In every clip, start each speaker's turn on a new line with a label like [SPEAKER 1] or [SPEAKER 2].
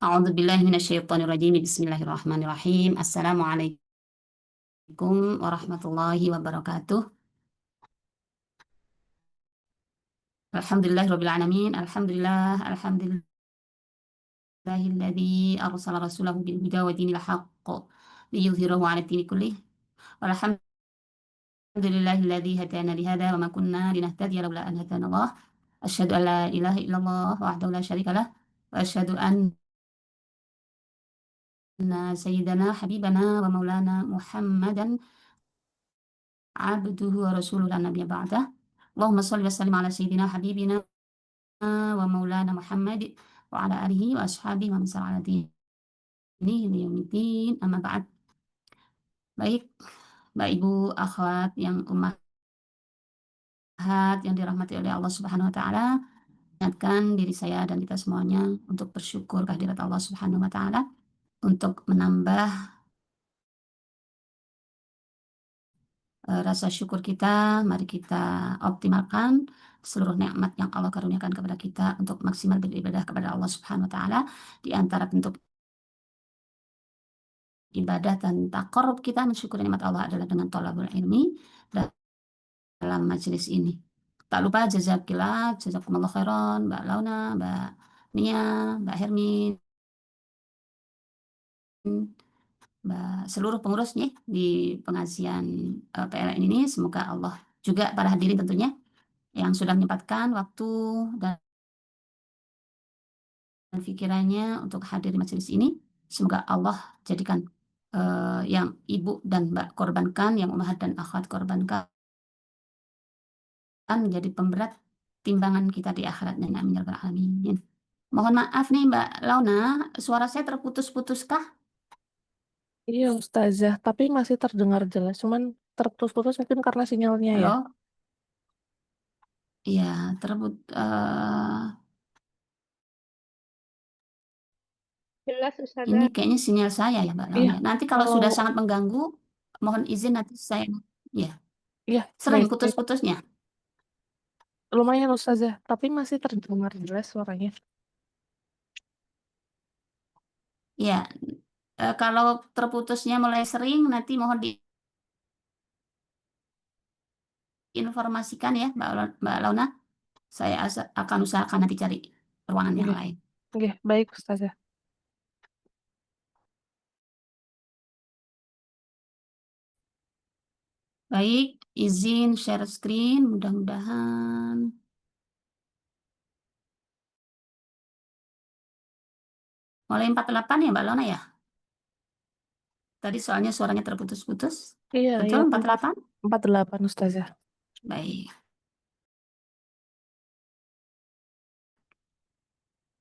[SPEAKER 1] A'udzubillahi minasyaitonirrajim. Bismillahirrahmanirrahim. Assalamualaikum warahmatullahi wabarakatuh. Alhamdulillahirabbil alamin. Alhamdulillahilladzi arsala rasulahu bil huda wa dinil haqq liyudhhirahu 'ala dini kullih. Walhamdulillahilladzi hadana li hadza wa ma kunna linahtadiya laula an hadana Allah. Asyhadu an la ilaha illallah wahdahu la syarika lah wa asyhadu anna sayyidana habibana wa maulana Muhammadan abduhu wa rasuluhu la nabiyya ba'dah. Allahumma shalli wa sallim ala sayyidina habibina wa maulana Muhammad wa ala alihi wa ashabihi wa man sara ala dinihi ila yaumiddin. Amma ba'd. Baik, Mbak Ibu akhwat yang ummahat yang dirahmati oleh Allah Subhanahu wa taala, ingatkan diri saya dan kita semuanya untuk bersyukur kehadirat Allah Subhanahu wa taala, untuk menambah rasa syukur kita. Mari kita optimalkan seluruh nikmat yang Allah karuniakan kepada kita untuk maksimal beribadah kepada Allah Subhanahu wa taala. Di antara bentuk ibadah dan taqarrub kita mensyukuri nikmat Allah adalah dengan thalabul ilmi dalam majelis ini. Tak lupa jazakumullah khairan Mbak Launa, Mbak Nia, Mbak Hermin, seluruh pengurusnya di pengajian PLN ini. Semoga Allah juga para hadirin tentunya yang sudah menyempatkan waktu dan pikirannya untuk hadir di majelis ini. Semoga Allah jadikan yang ibu dan mbak korbankan, yang ummahat dan akhwat korbankan, menjadi pemberat timbangan kita di akhirat. Amin ya rabbal alamin. Mohon maaf nih Mbak Launa, suara saya terputus-putus kah?
[SPEAKER 2] Iya Ustazah, tapi masih terdengar jelas, cuman terputus-putus mungkin karena sinyalnya ya.
[SPEAKER 1] Halo? Iya,
[SPEAKER 3] Jelas
[SPEAKER 1] ini
[SPEAKER 3] Ustazah.
[SPEAKER 1] kayaknya sinyal saya ya Mbak Launa.
[SPEAKER 2] Iya,
[SPEAKER 1] Nanti kalau
[SPEAKER 2] kalau
[SPEAKER 1] sudah sangat mengganggu, mohon izin nanti saya, ya,
[SPEAKER 2] iya
[SPEAKER 1] sering
[SPEAKER 2] baik,
[SPEAKER 1] putus-putusnya.
[SPEAKER 2] lumayan Ustazah, tapi masih terdengar jelas suaranya.
[SPEAKER 1] Ya, kalau terputusnya mulai sering, nanti mohon diinformasikan ya Mbak Launa. Saya akan usahakan nanti cari ruangan yang
[SPEAKER 2] Oke,
[SPEAKER 1] lain.
[SPEAKER 2] oke, baik Ustazah.
[SPEAKER 1] Baik, izin share screen, mudah-mudahan. Mulai 48 ya Mbak Launa ya? Tadi soalnya suaranya terputus-putus.
[SPEAKER 2] Iya,
[SPEAKER 1] Betul,
[SPEAKER 2] iya
[SPEAKER 1] 48?
[SPEAKER 2] 48 Ustazah.
[SPEAKER 1] Baik.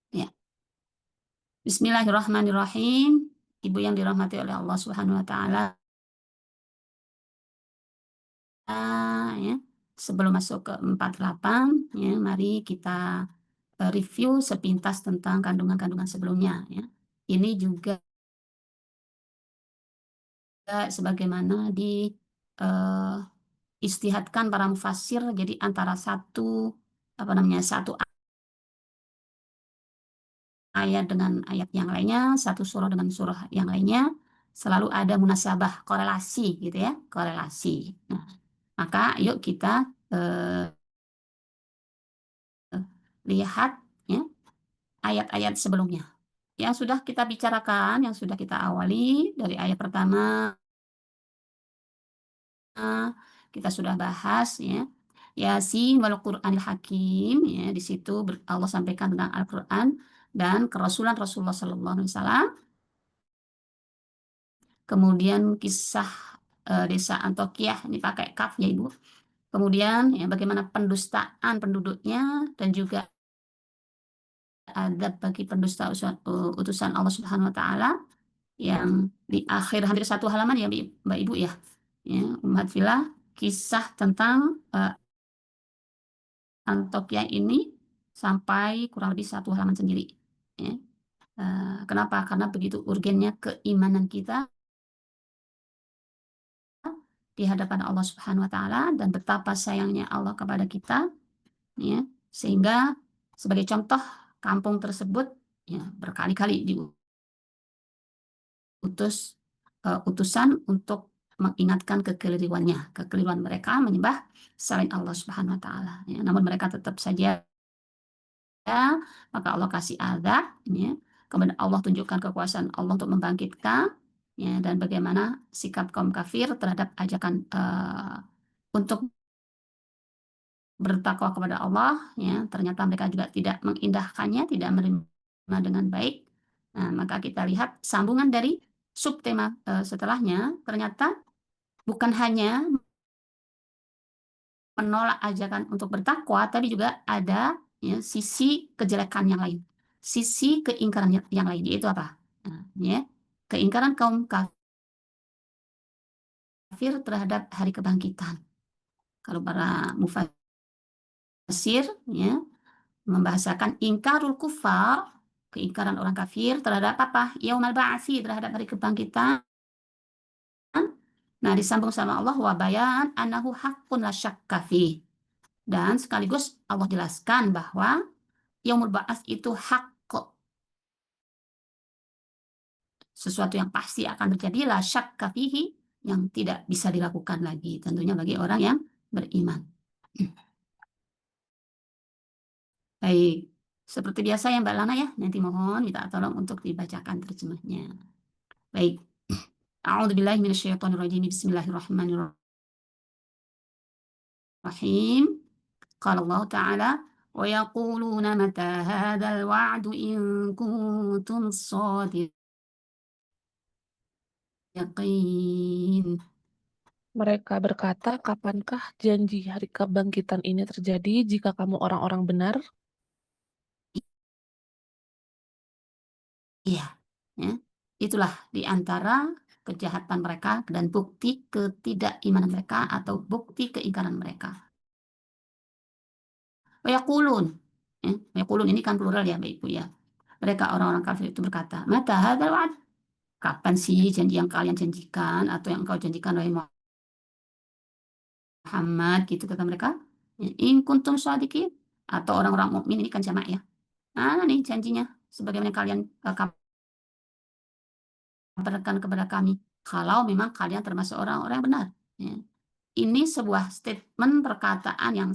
[SPEAKER 1] Ya. Bismillahirrahmanirrahim. Ibu yang dirahmati oleh Allah Subhanahu wa taala, ya. Sebelum masuk ke 48, ya, mari kita review sepintas tentang kandungan-kandungan sebelumnya, ya. Ini juga sebagaimana di istihadkan para mufassir, jadi antara satu ayat dengan ayat yang lainnya, satu surah dengan surah yang lainnya, selalu ada munasabah, korelasi gitu ya, korelasi. Nah, maka yuk kita lihat ya ayat-ayat sebelumnya yang sudah kita bicarakan, yang sudah kita awali dari ayat pertama. Kita sudah bahas ya, Yasin wal Qur'anil Hakim, ya, di situ Allah sampaikan tentang Al-Qur'an dan kerasulan Rasulullah sallallahu alaihi wasallam. Kemudian kisah desa Antioquia, ini pakai kaf ya Ibu. Kemudian ya bagaimana pendustaan penduduknya dan juga adab bagi pendusta utusan Allah Subhanahu wa taala, yang di akhir hampir satu halaman ya Mbak Ibu ya. Ya, Ummat Filah, kisah tentang Antioquia ini sampai kurang lebih satu halaman sendiri. Ya. Kenapa? Karena begitu urgennya keimanan kita di hadapan Allah Subhanahu wa taala dan betapa sayangnya Allah kepada kita, ya. Sehingga sebagai contoh, kampung tersebut ya berkali-kali diutus utusan untuk mengingatkan kekeliruan mereka menyembah selain Allah Subhanahu wa taala. Ya, namun mereka tetap saja, maka Allah kasih azab, ya. Kemudian Allah tunjukkan kekuasaan Allah untuk membangkitkan, ya, dan bagaimana sikap kaum kafir terhadap ajakan untuk bertakwa kepada Allah, ya, ternyata mereka juga tidak mengindahkannya, tidak menerima dengan baik. Nah, maka kita lihat sambungan dari subtema setelahnya, ternyata bukan hanya menolak ajakan untuk bertakwa, tapi juga ada, ya, sisi kejelekan yang lain, sisi keingkaran yang lain, yaitu apa? Nah, ya, keingkaran kaum kafir terhadap hari kebangkitan. Kalau para mufassir, ya, membahasakan ingkarul kufar, keingkaran orang kafir terhadap apa? Yaumal ba'atsi, terhadap hari kebangkitan. Nah, disambung sama Allah, wa bayan annahu haqqun la syakka fih. Dan sekaligus Allah jelaskan bahwa yaumul ba'ats itu hak, sesuatu yang pasti akan terjadi, la syakka fihi, yang tidak bisa dilakukan lagi, tentunya bagi orang yang beriman. Baik, seperti biasa ya Mbak Lana ya, nanti mohon minta tolong untuk dibacakan terjemahnya. Baik. A'udzubillahi minasyaitonirrajim. Bismillahirrahmanirrahim. Qala Allah Ta'ala, wa yaquluna mata hadzal wa'du in kuntum shadiqin.
[SPEAKER 2] Mereka berkata, kapankah janji hari kebangkitan ini terjadi jika kamu orang-orang benar?
[SPEAKER 1] Iya, ya. Itulah di antara kejahatan mereka dan bukti ketidakimanan mereka atau bukti keingkaran mereka. Wa yaqulun, ya. Wa yaqulun ini kan plural ya, Bapak Ibu ya. Mereka orang-orang kafir itu berkata, mata hadzal wa'd? Kapan sih janji yang kalian janjikan atau yang engkau janjikan wahai Muhammad, gitu kata mereka. In kuntum shadiqin, atau orang-orang mukmin, ini kan jamak ya. Mana nih janjinya sebagaimana kalian kabarkan kepada kami, kalau memang kalian termasuk orang-orang yang benar, ya. Ini sebuah statement perkataan yang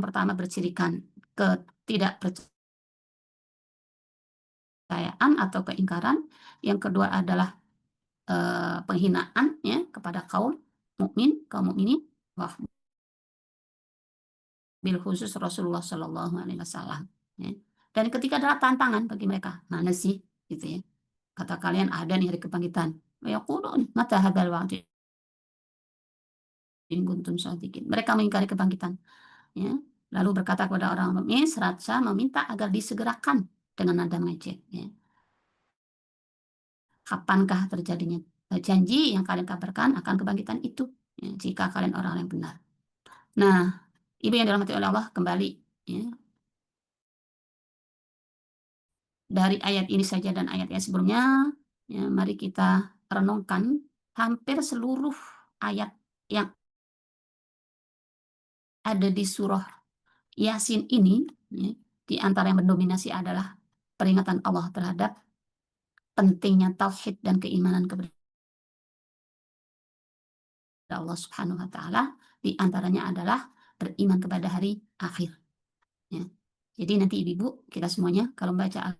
[SPEAKER 1] pertama bercirikan ketidakpercayaan atau keingkaran, yang kedua adalah penghinaan, ya, kepada kaum mukminin, wah, bil khusus Rasulullah Shallallahu Alaihi Wasallam. Ya. Dan ketika adalah tantangan bagi mereka, mana sih, gitu ya? Kata kalian ada nih hari kebangkitan. Ya qulun mata hadzal wa'd in kuntum shadiqin. Mereka mengingkari kebangkitan, ya. Lalu berkata kepada orang mukmin serasa meminta agar disegerakan dengan nada mengejek, ya. Kapankah terjadinya janji yang kalian kabarkan akan kebangkitan itu, ya, jika kalian orang yang benar. Nah, Ibu yang dirahmati oleh Allah, kembali, ya, dari ayat ini saja dan ayat-ayat sebelumnya, ya, mari kita renungkan hampir seluruh ayat yang ada di surah Yasin ini, ya, di antara yang mendominasi adalah peringatan Allah terhadap pentingnya tauhid dan keimanan kepada Allah Subhanahu wa taala, di antaranya adalah beriman kepada hari akhir, ya. Jadi nanti Ibu-ibu kita semuanya kalau membaca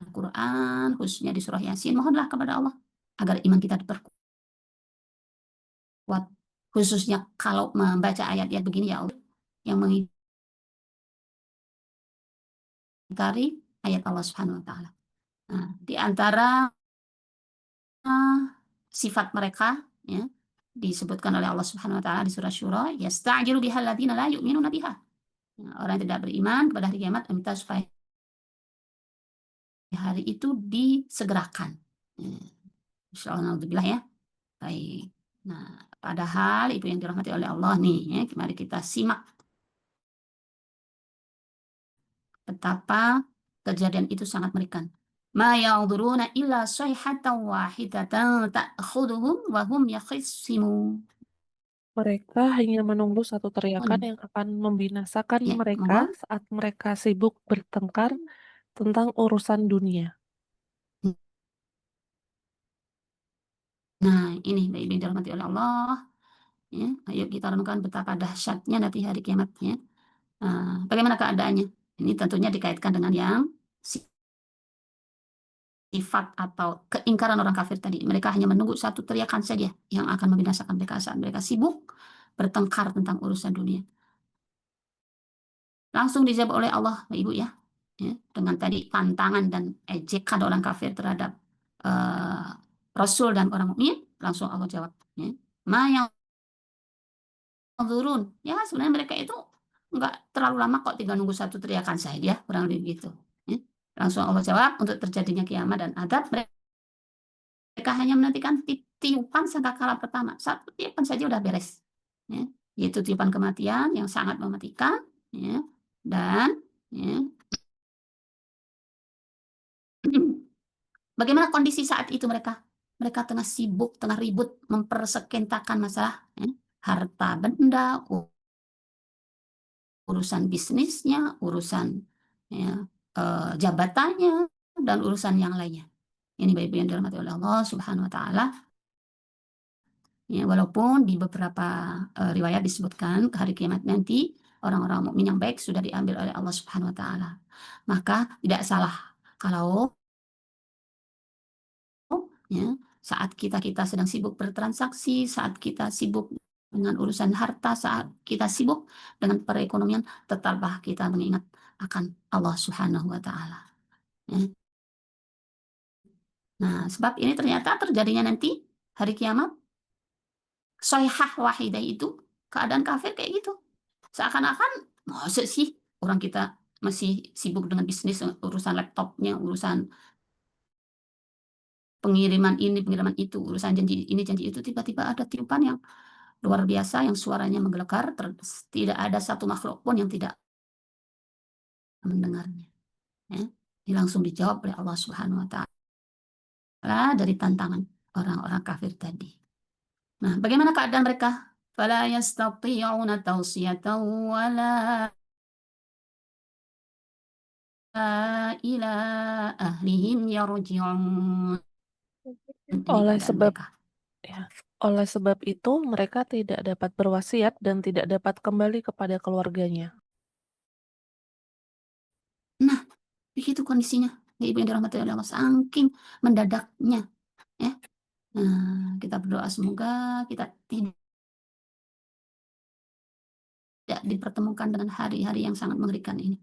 [SPEAKER 1] Al-Qur'an khususnya di surah Yasin, mohonlah kepada Allah agar iman kita diperkuat. Khususnya kalau membaca ayat-ayat begini, ya Allah, yang mengingkari ayat Allah Subhanahu wa taala. Nah, di antara sifat mereka, ya, disebutkan oleh Allah Subhanahu wa taala di surah Syura, yasta'jilu bihal ladzina la yu'minuna biha. Orang yang tidak beriman kepada hari kiamat meminta supaya hari itu disegerakan. Insyaallah, naudzubillah ya. Baik. Nah, padahal Ibu yang dirahmati oleh Allah nih, ya, mari kita simak betapa kejadian itu sangat mengerikan. Ma ya'udhuruna illa sayhatan wahidatan ta'khuduhum wa hum yakhisimun.
[SPEAKER 2] Mereka hanya menunggu satu teriakan yang akan membinasakan
[SPEAKER 1] Ya,
[SPEAKER 2] mereka
[SPEAKER 1] monggo.
[SPEAKER 2] saat mereka sibuk bertengkar, tentang urusan dunia.
[SPEAKER 1] Nah, ini Bapak Ibu yang dirahmati oleh Allah. Ya, ayo kita renungkan betapa dahsyatnya nanti hari kiamatnya. Bagaimana keadaannya? Ini tentunya dikaitkan dengan yang sifat atau keingkaran orang kafir tadi. Mereka hanya menunggu satu teriakan saja yang akan membinasakan mereka saat mereka sibuk bertengkar tentang urusan dunia. Langsung dijawab oleh Allah, Bapak Ibu ya. Dengan tadi pantangan dan ejekan orang kafir terhadap Rasul dan orang mukmin, langsung Allah jawab. Ya. Ma yang turun, ya sebenarnya mereka itu nggak terlalu lama kok, tinggal nunggu satu teriakan saja, kurang lebih gitu. Ya. Langsung Allah jawab untuk terjadinya kiamat dan adab. Mereka hanya menantikan tiupan sangkakala pertama. Satu tiupan saja udah beres. Ya. Yaitu tiupan kematian yang sangat mematikan. Ya. Dan ya, bagaimana kondisi saat itu mereka? Mereka tengah sibuk, tengah ribut, mempersekentakan masalah harta benda, urusan bisnisnya, urusan ya, jabatannya, dan urusan yang lainnya. Ini Bapak Ibu yang dirahmati oleh Allah Subhanahu wa Ta'ala. Ya, walaupun di beberapa riwayat disebutkan hari kiamat nanti orang-orang mukmin yang baik sudah diambil oleh Allah Subhanahu wa Ta'ala. Maka tidak salah kalau ya, saat kita sedang sibuk bertransaksi, saat kita sibuk dengan urusan harta, saat kita sibuk dengan perekonomian, tetaplah kita mengingat akan Allah Subhanahu wa Ta'ala. Ya. Nah, sebab ini ternyata terjadinya nanti hari kiamat, soihah wahidah itu, keadaan kafir kayak gitu. Seakan-akan, masa sih orang kita masih sibuk dengan bisnis, urusan laptopnya, urusan pengiriman ini, pengiriman itu, urusan janji ini, janji itu, tiba-tiba ada tiupan yang luar biasa, yang suaranya menggelegar, tidak ada satu makhluk pun yang tidak mendengarnya. Ya. Ini langsung dijawab oleh Allah Subhanahu wa Ta'ala dari tantangan orang-orang kafir tadi. Nah, bagaimana keadaan mereka? Fala yastati'una tawsiyatan wala ila ahlihim yarji'un. Ini
[SPEAKER 2] Oleh
[SPEAKER 1] keadaan
[SPEAKER 2] sebab
[SPEAKER 1] mereka.
[SPEAKER 2] ya, oleh sebab itu mereka tidak dapat berwasiat dan tidak dapat kembali kepada keluarganya.
[SPEAKER 1] Nah, begitu kondisinya. Ibu yang dirahmati oleh Allah, saking mendadaknya. Ya. Nah, kita berdoa semoga kita tidak dipertemukan dengan hari-hari yang sangat mengerikan ini.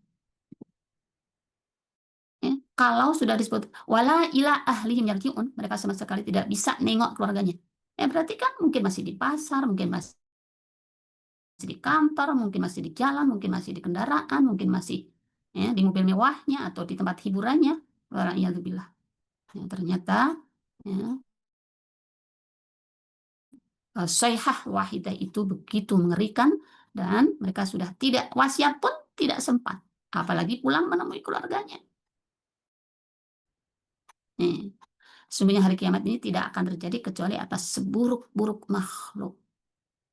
[SPEAKER 1] Ya. Kalau sudah disebut wala ila ahlihim yarji'un, mereka sama sekali tidak bisa nengok keluarganya. Ya berarti kan mungkin masih di pasar, mungkin masih di kantor, mungkin masih di jalan, mungkin masih di kendaraan, mungkin masih ya, di mobil mewahnya atau di tempat hiburannya. Wala'iyadzubillah. Ya, ternyata ya, sayhah wahidah itu begitu mengerikan dan mereka sudah tidak wasiat pun tidak sempat, apalagi pulang menemui keluarganya. Nih, sesungguhnya hari kiamat ini tidak akan terjadi kecuali atas seburuk-buruk makhluk.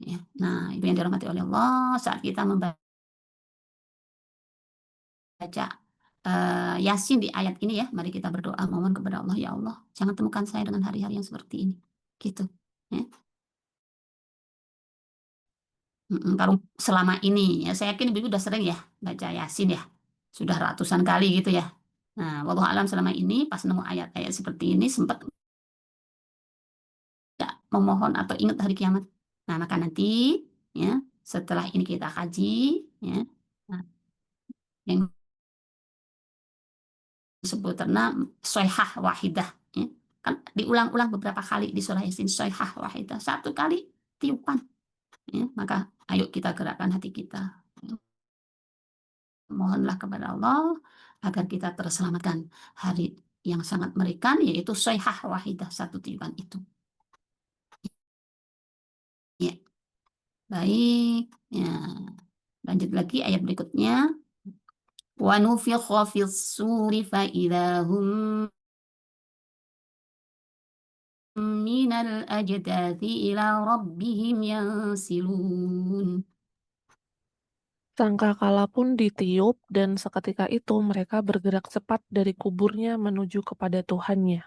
[SPEAKER 1] Ya. Nah, itu yang dirahmati oleh Allah, saat kita membaca Yasin di ayat ini ya, mari kita berdoa mohon kepada Allah, ya Allah, jangan temukan saya dengan hari-hari yang seperti ini. Gitu. Ya. Kalau selama ini, ya saya yakin Ibu udah sering ya baca Yasin ya, sudah ratusan kali gitu ya. Nah, wallahu alam selama ini pas nemu ayat-ayat seperti ini sempat nggak memohon atau ingat hari kiamat. Nah, maka nanti ya setelah ini kita kaji ya, nah, yang disebut karena soihah wahidah ya. Kan diulang-ulang beberapa kali di surah Yasin, soihah wahidah, satu kali tiupan ya. Maka ayo kita gerakkan hati kita. Mohonlah kepada Allah agar kita terselamatkan hari yang sangat mengerikan, yaitu soihah wahidah, satu tiupan itu. Ya, baik. Ya, lanjut lagi ayat berikutnya. Wa nufikha fis suri fa idahum minal ajdathi ila rabbihim yansilun.
[SPEAKER 2] Sangkakala pun ditiup dan seketika itu mereka bergerak cepat dari kuburnya menuju kepada Tuhannya.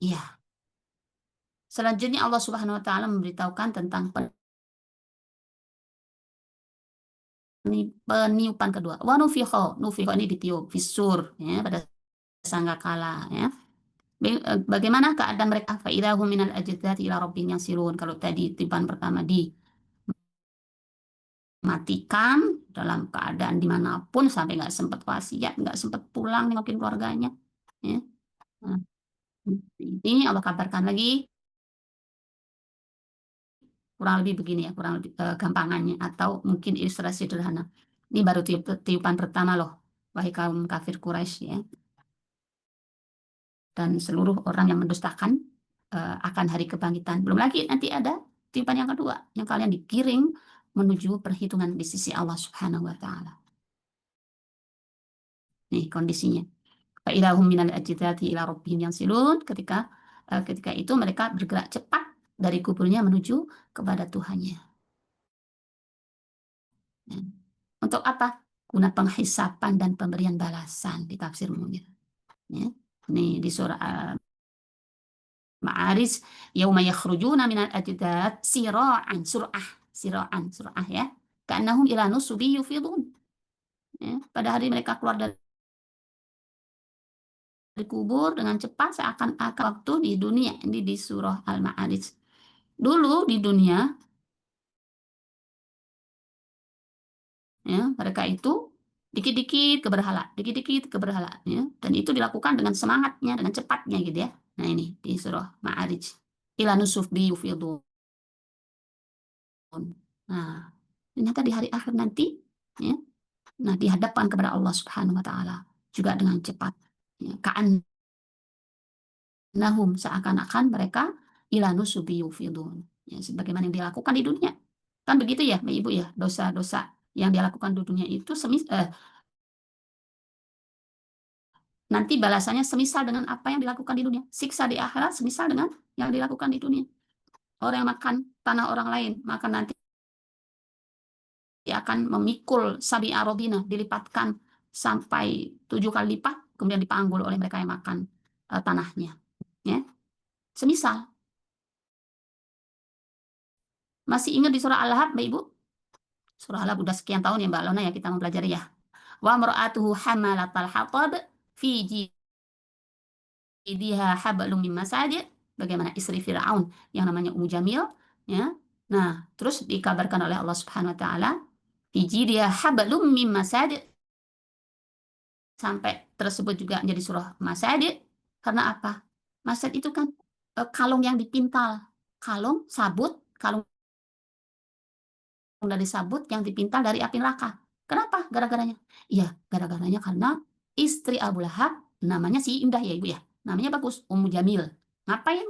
[SPEAKER 1] Iya. Selanjutnya Allah Subhanahu wa taala memberitahukan tentang peniupan kedua. Wa nufikha ini ditiup, fisur ya pada sangkakala ya. Bagaimana keadaan mereka? Fa idahum minal ajdati ila rabbihim yansilun. Kalau tadi tiupan pertama dimatikan dalam keadaan dimanapun sampai nggak sempat wasiat, nggak sempat pulang nengokin keluarganya. Ya. Nah, ini Allah kabarkan lagi kurang lebih begini ya, kurang lebih gampangannya atau mungkin ilustrasi sederhana. Ini baru tiupan pertama loh, wahai kaum kafir Quraisy ya, dan seluruh orang yang mendustakan akan hari kebangkitan. Belum lagi nanti ada tiupan yang kedua, yang kalian digiring menuju perhitungan di sisi Allah Subhanahu wa taala. Nih kondisinya. Fa idahum minal ajdati ila rabbihim yansilun, ketika itu mereka bergerak cepat dari kuburnya menuju kepada Tuhannya. Ya. Untuk apa? Guna penghisapan dan pemberian balasan di tafsir Munir. Ya. Ini di surah Ma'arij, yauma yakhrujuna minal ajdad sira'an, surah ya. Ka'annahum ila nusubi yufidun. Ya. Pada hari mereka keluar dari kubur dengan cepat seakan-akan waktu di dunia. Ini di surah Al-Ma'arij. Dulu di dunia ya, mereka itu dikit-dikit ke berhala ya, dan itu dilakukan dengan semangatnya, dengan cepatnya gitu ya. Nah ini di surah Ma'arij, ila nusuf bi yufidun. Nah ternyata di hari akhir nanti ya, nah dihadapkan kepada Allah Subhanahu wa taala juga dengan cepat ya, ka'annahum seakan-akan mereka ila nusuf bi yufidun ya, sebagaimana yang dilakukan di dunia kan begitu ya Mbak Ibu ya, dosa-dosa yang dilakukan di dunia itu nanti balasannya semisal dengan apa yang dilakukan di dunia. Siksa di akhirat semisal dengan yang dilakukan di dunia. Orang yang makan tanah orang lain, maka nanti dia akan memikul sabi arodina, dilipatkan sampai 7 kali lipat, kemudian dipanggul oleh mereka yang makan tanahnya. Ya. Semisal. Masih ingat di surah Al-Lahab, Mbak Ibu? Surah Al-Lahab udah sekian tahun ya Mbak Lona ya kita mempelajari ya. Wa mar'atuhu hamalatal hatab fi idiha hablum min masad, bagaimana istri Firaun yang namanya Ummu Jamil ya. Nah, terus dikabarkan oleh Allah Subhanahu wa taala, dia hablum min masad, sampai tersebut juga menjadi surah Masad karena apa? Masad itu kan kalung yang dipintal, kalung dari sabut yang dipintal dari api neraka. Kenapa? Gara-garanya? Iya, gara-garanya karena istri Abu Lahab namanya si Indah ya Ibu ya. Namanya bagus, Ummu Jamil. Ngapain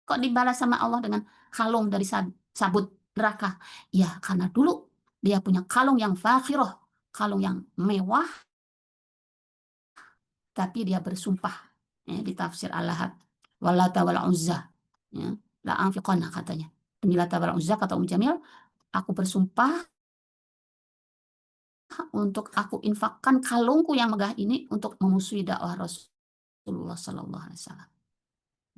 [SPEAKER 1] kok dibalas sama Allah dengan kalung dari sabut neraka? Ya, karena dulu dia punya kalung yang fakhirah, kalung yang mewah, tapi dia bersumpah ya, di tafsir Al-Lahab, Wallata wal Uzza, ya, la anfiqanna katanya. Demi Lata wal Uzza kata Jamil, aku bersumpah untuk aku infakkan kalungku yang megah ini untuk memusuhi dakwah Rasulullah Sallallahu Alaihi Wasallam.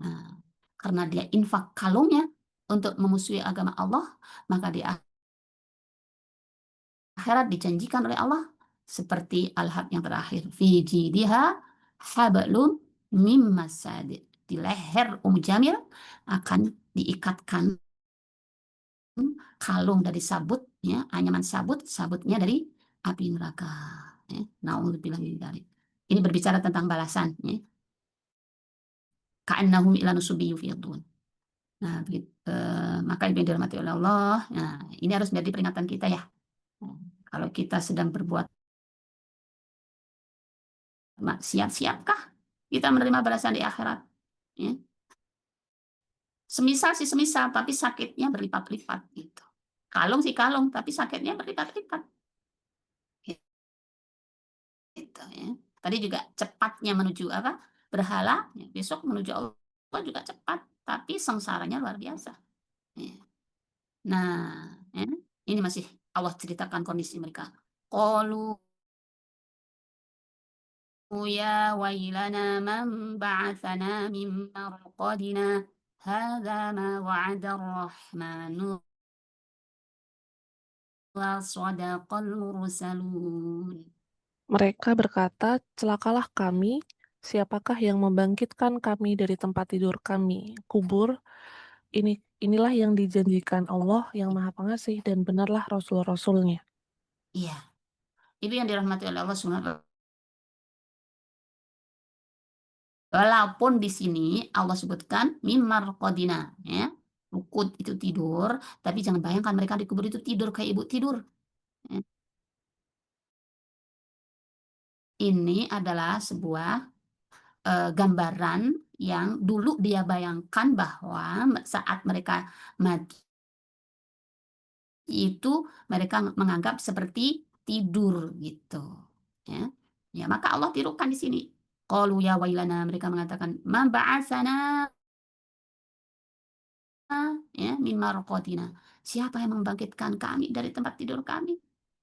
[SPEAKER 1] Nah, karena dia infak kalungnya untuk memusuhi agama Allah, maka di akhirat dijanjikan oleh Allah seperti Al-Hab yang terakhir, fi jidha hablum mim masad. Di leher Jamil akan diikatkan kalung dari sabut ya, anyaman sabutnya dari api neraka ya. Nauzubillah min dzalik. Ini berbicara tentang balasan ya. Ka'annahum ila nusubi yufidun. Nah, maka ibu yang dirahmati oleh Allah, nah, ini harus menjadi peringatan kita ya. Nah, kalau kita sedang berbuat maksiat, siapkah kita menerima balasan di akhirat? Ya. Semisal, tapi sakitnya berlipat-lipat gitu. Kalung sih kalung, tapi sakitnya berlipat-lipat. Gitu ya. Tadi juga cepatnya menuju apa? Berhala, ya, besok menuju Allah juga cepat, tapi sengsaranya luar biasa. Ya. Nah, ya. Ini masih Allah ceritakan kondisi mereka. Qalu ya wailana man ba'athana min marqadina hadza ma wa'ada ar-rahmanu wa sadaqal mursalun.
[SPEAKER 2] Mereka berkata, celakalah kami, siapakah yang membangkitkan kami dari tempat tidur kami, kubur, inilah yang dijanjikan Allah yang Maha Pengasih dan benarlah Rasul-Rasulnya.
[SPEAKER 1] Iya, itu yang dirahmati oleh Allah Subhanahu. Walaupun di sini Allah sebutkan mimar qadina, ya, rukud itu tidur, tapi jangan bayangkan mereka di kubur itu tidur kayak ibu tidur. Ya. Ini adalah sebuah gambaran yang dulu dia bayangkan bahwa saat mereka mati itu mereka menganggap seperti tidur gitu. Ya, ya maka Allah tirukan di sini. Qalu ya wailana, mereka mengatakan ma ba'atsana ya min marqatina. Siapa yang membangkitkan kami dari tempat tidur kami?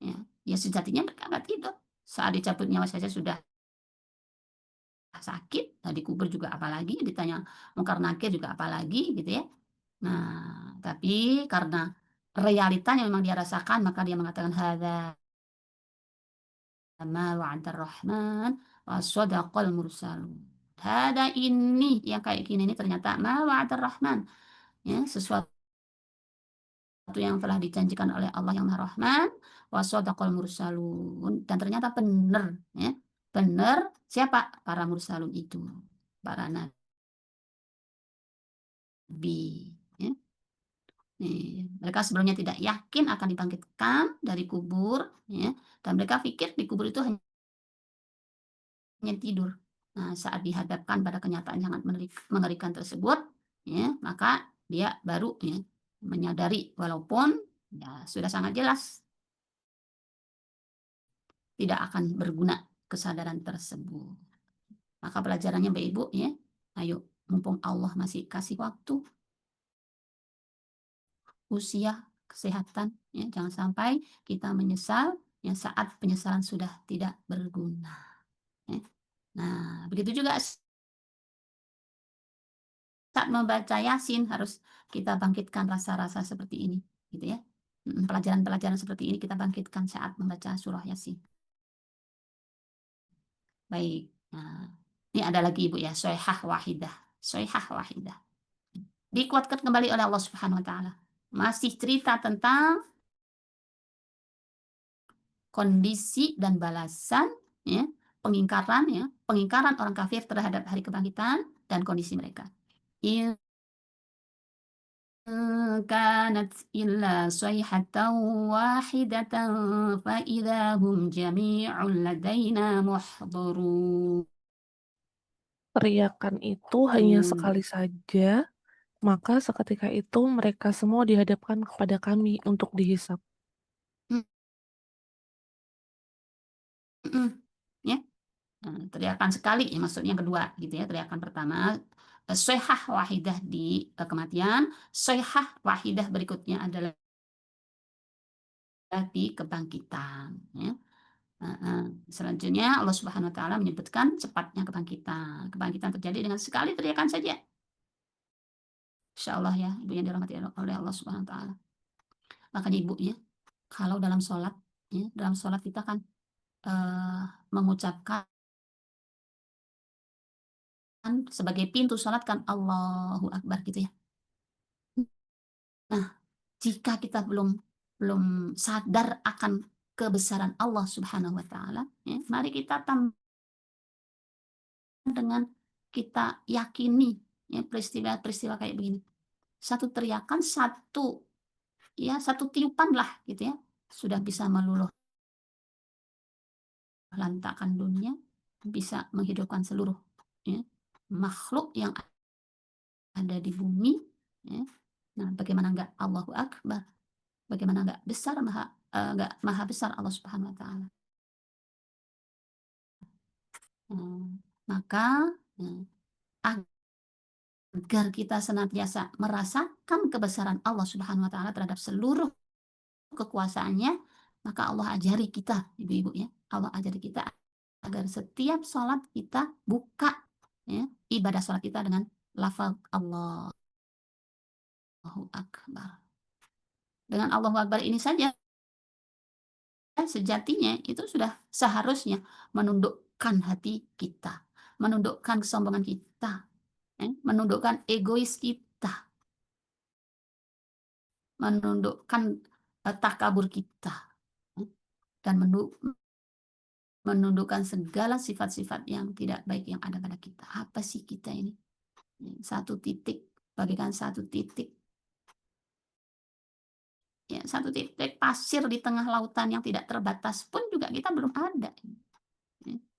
[SPEAKER 1] Ya, ya sejatinya mereka nggak tidur. Saat dicabut nyawa saja sudah sakit, nah dikubur juga apalagi, ditanya mungkar nakir juga apalagi gitu ya. Nah, tapi karena realitanya memang dia rasakan, maka dia mengatakan hadza ma wa'adar rahman wa sadaqal mursalun. Hada ini yang kayak gini ini ternyata ma wa'adar rahman, ya, sesuatu yang telah dijanjikan oleh Allah yang Maha Rahman wa sadaqal mursalun, dan ternyata benar, ya. Benar siapa? Para mursalun itu, para nabi, ya. Nih, mereka sebelumnya tidak yakin akan dibangkitkan dari kubur, ya, dan mereka pikir di kubur itu hanya tidur. Nah, saat dihadapkan pada kenyataan sangat mengerikan tersebut, ya, maka dia baru, ya, menyadari walaupun ya sudah sangat jelas tidak akan berguna kesadaran tersebut. Maka pelajarannya Bapak Ibu, ya, ayo mumpung Allah masih kasih waktu, usia, kesehatan, ya, jangan sampai kita menyesal yang saat penyesalan sudah tidak berguna. Ya. Nah, begitu juga saat membaca Yasin harus kita bangkitkan rasa-rasa seperti ini, gitu ya. Pelajaran-pelajaran seperti ini kita bangkitkan saat membaca surah Yasin. Baik. Nah, ini ada lagi Ibu ya, soihah wahidah. Soihah wahidah. Dikuatkan kembali oleh Allah Subhanahu wa taala. Masih cerita tentang kondisi dan balasan, ya, pengingkaran orang kafir terhadap hari kebangkitan dan kondisi mereka. In kanat illa sayhatan wahidatan fa idahum jami'un ladaina muhdharun.
[SPEAKER 2] Teriakan itu hanya sekali saja, maka seketika itu mereka semua dihadapkan kepada kami untuk dihisap.
[SPEAKER 1] Ya, teriakan sekali ya maksudnya kedua gitu ya. Teriakan pertama soihah wahidah di kematian, soihah wahidah berikutnya adalah di kebangkitan, ya. Selanjutnya Allah Subhanahu wa taala menyebutkan cepatnya kebangkitan. Kebangkitan terjadi dengan sekali teriakan saja. Insya Allah ya, Ibu yang dirahmati oleh Allah Subhanahu wa taala. Makanya Ibu ya, kalau dalam sholat, ya, dalam sholat kita kan mengucapkan sebagai pintu sholat kan Allahu Akbar gitu ya. Nah, jika kita belum sadar akan kebesaran Allah Subhanahu wa taala, ya, mari kita tambah dengan kita yakini ya peristiwa-peristiwa kayak begini. Satu teriakan, satu tiupan lah gitu ya, sudah bisa meluluh lantakkan dunia, bisa menghidupkan seluruh, ya, makhluk yang ada di bumi, ya. Nah, bagaimana enggak Allahu Akbar? Bagaimana enggak besar enggak maha besar Allah Subhanahu wa taala. Maka agar kita senantiasa merasakan kebesaran Allah Subhanahu wa taala terhadap seluruh kekuasaannya, maka Allah ajari kita, ibu-ibu ya. Allah ajari kita agar setiap sholat kita buka ya, ibadah sholat kita dengan lafaz Allahu Akbar. Dengan Allahu Akbar ini saja sejatinya itu sudah seharusnya menundukkan hati kita, menundukkan kesombongan kita, menundukkan egois kita, menundukkan takabur kita, dan menundukkan segala sifat-sifat yang tidak baik yang ada pada kita. Apa sih kita ini? Satu titik, bagaikan satu titik. Ya, satu titik pasir di tengah lautan yang tidak terbatas pun juga kita belum ada.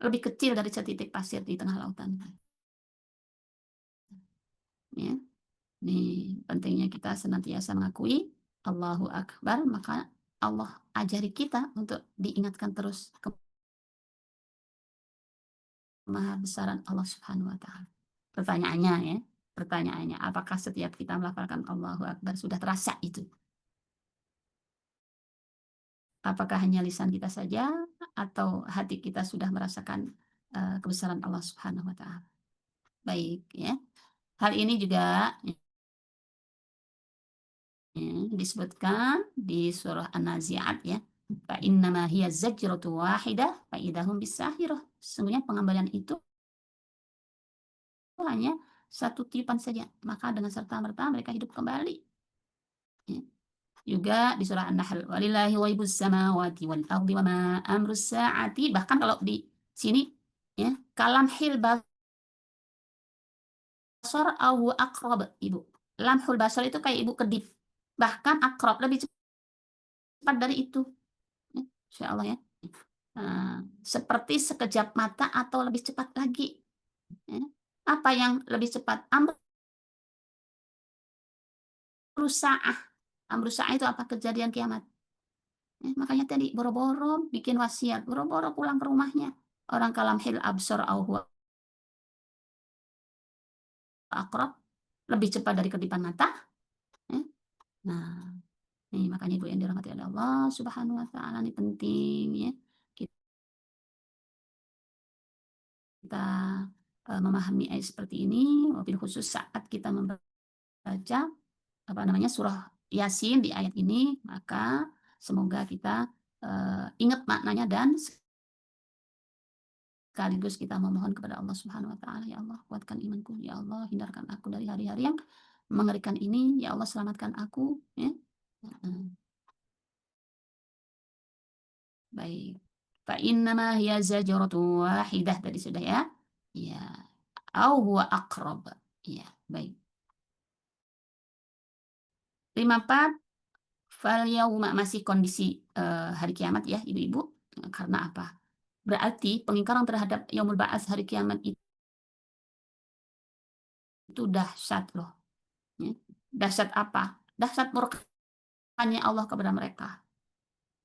[SPEAKER 1] Lebih kecil dari setitik pasir di tengah lautan. Ya. Ini pentingnya kita senantiasa mengakui Allahu Akbar, maka Allah ajari kita untuk diingatkan terus kemahabesaran Allah Subhanahu wa taala. Pertanyaannya, apakah setiap kita melafalkan Allahu Akbar sudah terasa itu? Apakah hanya lisan kita saja atau hati kita sudah merasakan kebesaran Allah Subhanahu wa taala? Baik ya. Hal ini juga disebutkan di surah An-Nazi'at ya. Fa innama hiya zajratu wahidah fa idahum bisahirah. Sesungguhnya pengembalian itu hanya satu tiupan saja, maka dengan serta-merta mereka hidup kembali. Ya. Juga di surah An-Nahl, walillahi ghaibus samawati wal ardi wa ma amrus sa'ati. Bahkan kalau di sini ya, kalamhil basar au aqrab, Ibu. Lamhul basar itu kayak Ibu kedip. Bahkan aqrab lebih cepat dari itu. Ya, insyaallah ya. Seperti sekejap mata atau lebih cepat lagi. Ya. Apa yang lebih cepat? Amrus sa'ah. Amrus sa'ah itu apa? Kejadian kiamat. Makanya tadi boro-boro bikin wasiat, boro-boro pulang ke rumahnya. Orang kalamhil absor au huwa aqrab, lebih cepat dari kedipan mata. Nah, ini makanya Ibu yang dirahmati oleh Allah Subhanahu wa taala, ini penting ya. Kita memahami ayat seperti ini, wabil khusus saat kita membaca surah Yasin di ayat ini, maka semoga kita ingat maknanya dan sekaligus kita memohon kepada Allah Subhanahu wa taala, ya Allah kuatkan imanku, ya Allah hindarkan aku dari hari-hari yang mengerikan ini, ya Allah selamatkan aku ya. Baik. Fa innama hiya zajratun wahidah tadi sudah ya. Ya. Au huwa aqrab. Ya, baik. 54 fal yauma, masih kondisi hari kiamat ya, Ibu-ibu. Karena apa? Berarti pengingkaran terhadap yaumul ba'ats, hari kiamat itu dahsyat loh. Ya. Dahsyat apa? Dahsyat murkanya Allah kepada mereka.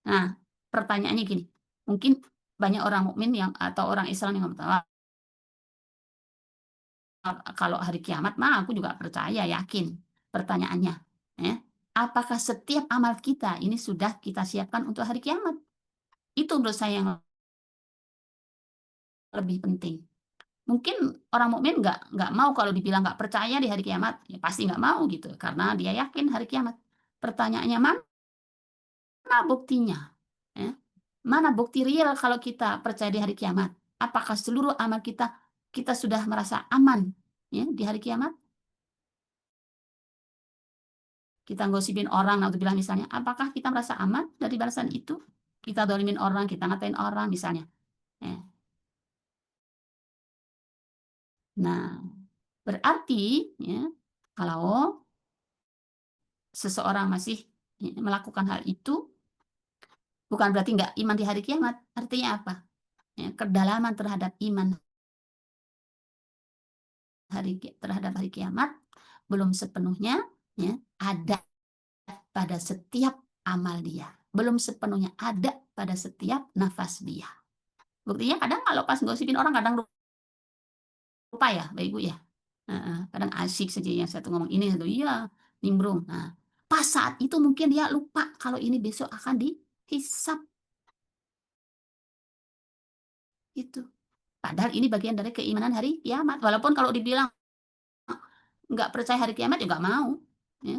[SPEAKER 1] Nah, pertanyaannya gini. Mungkin banyak orang mukmin yang atau orang Islam yang mengatakan kalau hari kiamat mah aku juga percaya, yakin. Pertanyaannya, ya, apakah setiap amal kita ini sudah kita siapkan untuk hari kiamat? Itu menurut saya yang lebih penting. Mungkin orang mukmin nggak mau kalau dibilang nggak percaya di hari kiamat, ya pasti nggak mau gitu, karena dia yakin hari kiamat. Pertanyaannya, mana buktinya? Ya? Mana bukti real kalau kita percaya di hari kiamat? Apakah seluruh amal kita sudah merasa aman ya di hari kiamat? Kita gosipin orang, naudzubillah misalnya, apakah kita merasa aman dari balasan itu? Kita dolimin orang, kita ngatain orang misalnya. Ya. Nah, berarti ya, kalau seseorang masih melakukan hal itu, bukan berarti nggak iman di hari kiamat. Artinya apa? Ya, kedalaman terhadap iman terhadap hari kiamat belum sepenuhnya ya, ada pada setiap amal dia. Belum sepenuhnya ada pada setiap nafas dia. Buktinya kadang kalau pas gosipin orang kadang lupa ya, Bapak Ibu ya. Kadang asik saja yang satu ngomong ini, satu iya, nimbrung. Nah, pas saat itu mungkin dia lupa kalau ini besok akan dihisab. Itu. Padahal ini bagian dari keimanan hari kiamat. Walaupun kalau dibilang nggak percaya hari kiamat ya nggak mau. Ya.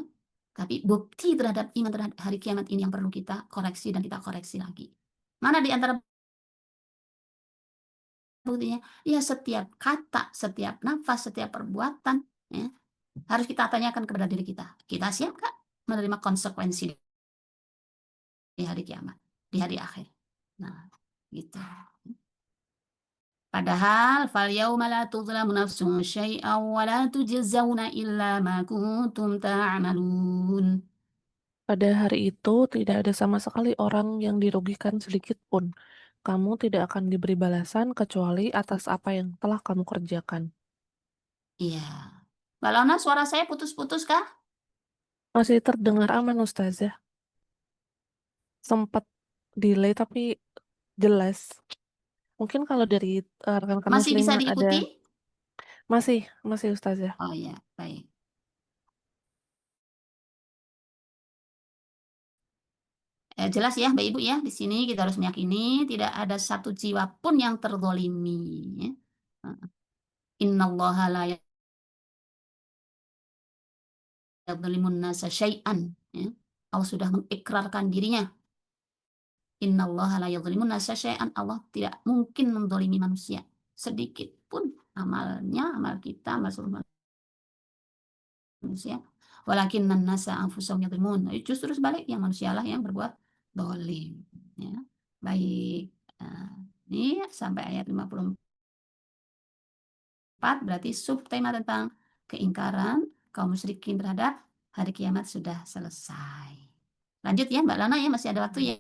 [SPEAKER 1] Tapi bukti terhadap iman terhadap hari kiamat ini yang perlu kita koreksi dan kita koreksi lagi. Mana di antara buktinya? Ya setiap kata, setiap nafas, setiap perbuatan ya, harus kita tanyakan kepada diri kita. Kita siap nggak menerima konsekuensi di hari kiamat, di hari akhir? Nah, gitu. Padahal fal yauma la tuzlamu nafsun syai'an wa la tujzauna illa ma kuntum ta'malun.
[SPEAKER 2] Pada hari itu tidak ada sama sekali orang yang dirugikan sedikit pun. Kamu tidak akan diberi balasan kecuali atas apa yang telah kamu kerjakan.
[SPEAKER 1] Iya. Mbak Lona, suara saya putus-putus kah?
[SPEAKER 2] Masih terdengar aman, Ustazah. Sempat delay tapi jelas. Mungkin kalau dari rekan-rekan
[SPEAKER 1] Masih bisa
[SPEAKER 2] muslimat ada
[SPEAKER 1] diikuti?
[SPEAKER 2] masih Ustazah.
[SPEAKER 1] Oh iya, baik. Jelas ya, Mbak Ibu ya, di sini kita harus meyakini tidak ada satu jiwa pun yang terzolimi. Ya. Innallaha la yadzlimun nasa syai'an. Ya. Allah sudah mengikrarkan dirinya. Innallaha la yadzlimun nasa syai'an. Allah tidak mungkin menzalimi manusia sedikit pun amalnya, amal kita, amal seluruh manusia. Walakinnan nasa anfusahum yadzlimun. Justru sebaliknya manusialah yang berbuat zalim. Ya. Baik. Nah, ini sampai ayat 54 berarti subtema tentang keingkaran kaum musyrikin terhadap hari kiamat sudah selesai. Lanjut ya Mbak Lana ya, masih ada waktu ya.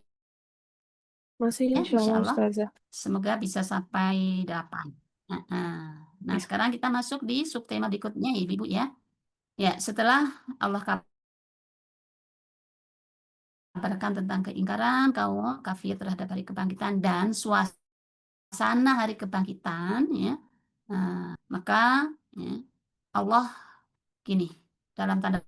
[SPEAKER 2] Masih
[SPEAKER 1] Ya,
[SPEAKER 2] insya
[SPEAKER 1] insya
[SPEAKER 2] Allah
[SPEAKER 1] Allah.
[SPEAKER 2] Ustazah.
[SPEAKER 1] Semoga bisa sampai 8. Nah,
[SPEAKER 2] Ya.
[SPEAKER 1] sekarang kita masuk di subtema berikutnya ya Ibu ya. Ya, setelah Allah kabarkan tentang keingkaran kaum kafir terhadap hari kebangkitan dan suasana hari kebangkitan ya. Maka ya, Allah gini dalam tanda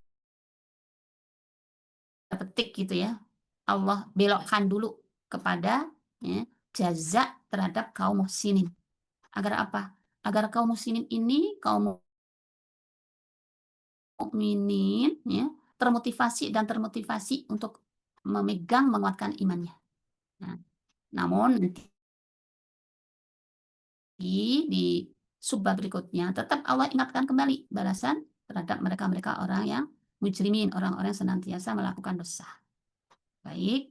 [SPEAKER 1] petik gitu ya. Allah belokkan dulu kepada ya, jaza terhadap kaum muhsinin. Agar apa? Agar kaum muhsinin ini kaum mukminin ya, termotivasi untuk memegang menguatkan imannya. Nah, namun nanti di subbab berikutnya tetap Allah ingatkan kembali balasan terhadap mereka-mereka orang yang mujrimin, orang-orang yang senantiasa melakukan dosa. Baik,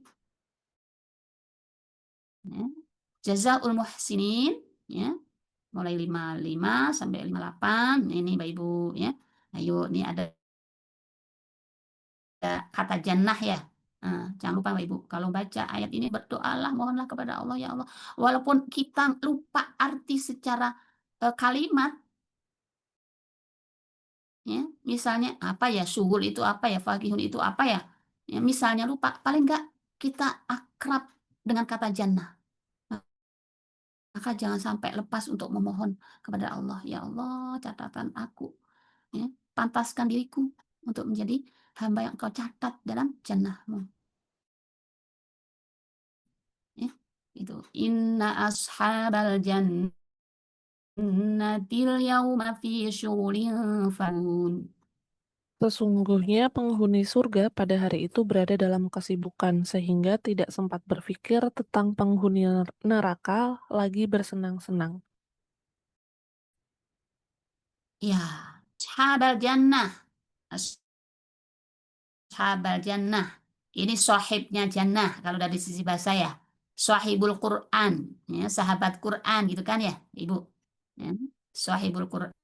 [SPEAKER 1] ya. Jazaul muhsinin ya, mulai 55 sampai 58. Ini Bapak Ibu ya. Ayo, ini ada kata jannah ya. Jangan lupa Bapak Ibu, kalau baca ayat ini berdoalah, mohonlah kepada Allah ya Allah. Walaupun kita lupa arti secara kalimat ya, misalnya apa ya syuhul itu apa ya, fakihun itu apa ya. Ya, misalnya lupa, paling enggak kita akrab dengan kata jannah. Maka jangan sampai lepas untuk memohon kepada Allah, ya Allah, catatan aku, ya, pantaskan diriku untuk menjadi hamba yang Engkau catat dalam jannahmu. Ya, itu inna ashabal jannatil yauma fi syughlin fahun.
[SPEAKER 2] Sesungguhnya penghuni surga pada hari itu berada dalam kesibukan sehingga tidak sempat berpikir tentang penghuni neraka lagi bersenang-senang.
[SPEAKER 1] Ya, ashabal jannah, ashabal jannah. Ini sahibnya jannah kalau dari sisi bahasa ya. Sahibul Quran, ya, sahabat Quran gitu kan ya, Ibu. Ya, sahibul Quran,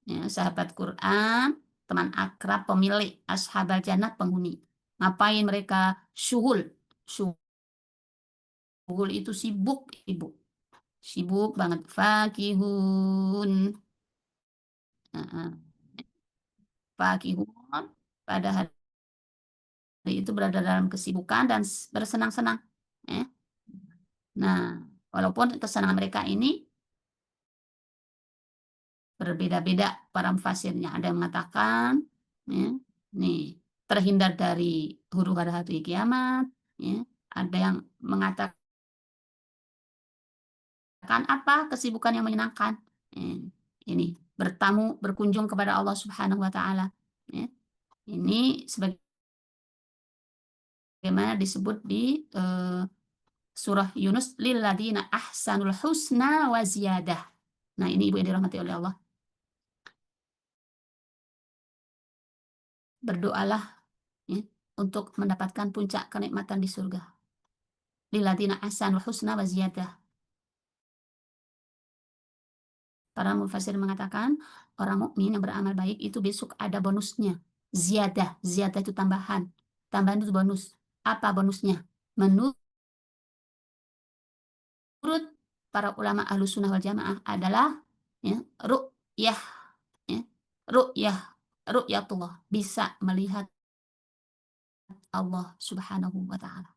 [SPEAKER 1] ya, sahabat Quran, teman akrab, pemilik, ashabal jannah, penghuni. Ngapain mereka syuhul? Syuhul itu sibuk, Ibu. Sibuk banget. Fakihun. Nah, fakihun pada hari itu berada dalam kesibukan dan bersenang-senang. Ya. Nah, walaupun kesenangan mereka ini berbeda-beda para mufasirnya. Ada yang mengatakan ya. Nih, terhindar dari huru-hara hari kiamat, ya. Ada yang mengatakan apa kesibukan yang menyenangkan. Ini bertamu, berkunjung kepada Allah Subhanahu wa taala, ya. Ini sebagaimana disebut di surah Yunus, lilladzina ahsanul husna wa ziyadah. Nah, ini Ibu yang dirahmati oleh Allah. Berdoalah, ya, untuk mendapatkan puncak kenikmatan di surga. Lilladzina ahsanul husna wa ziyadah. Para mufassir mengatakan orang mukmin yang beramal baik itu besok ada bonusnya. Ziyadah, ziyadah itu tambahan. Tambahan itu bonus. Apa bonusnya? Menurut para ulama Ahlussunnah wal Jamaah adalah, ya, ru'yah, ya, ru'yatullah, bisa melihat Allah Subhanahu wa taala.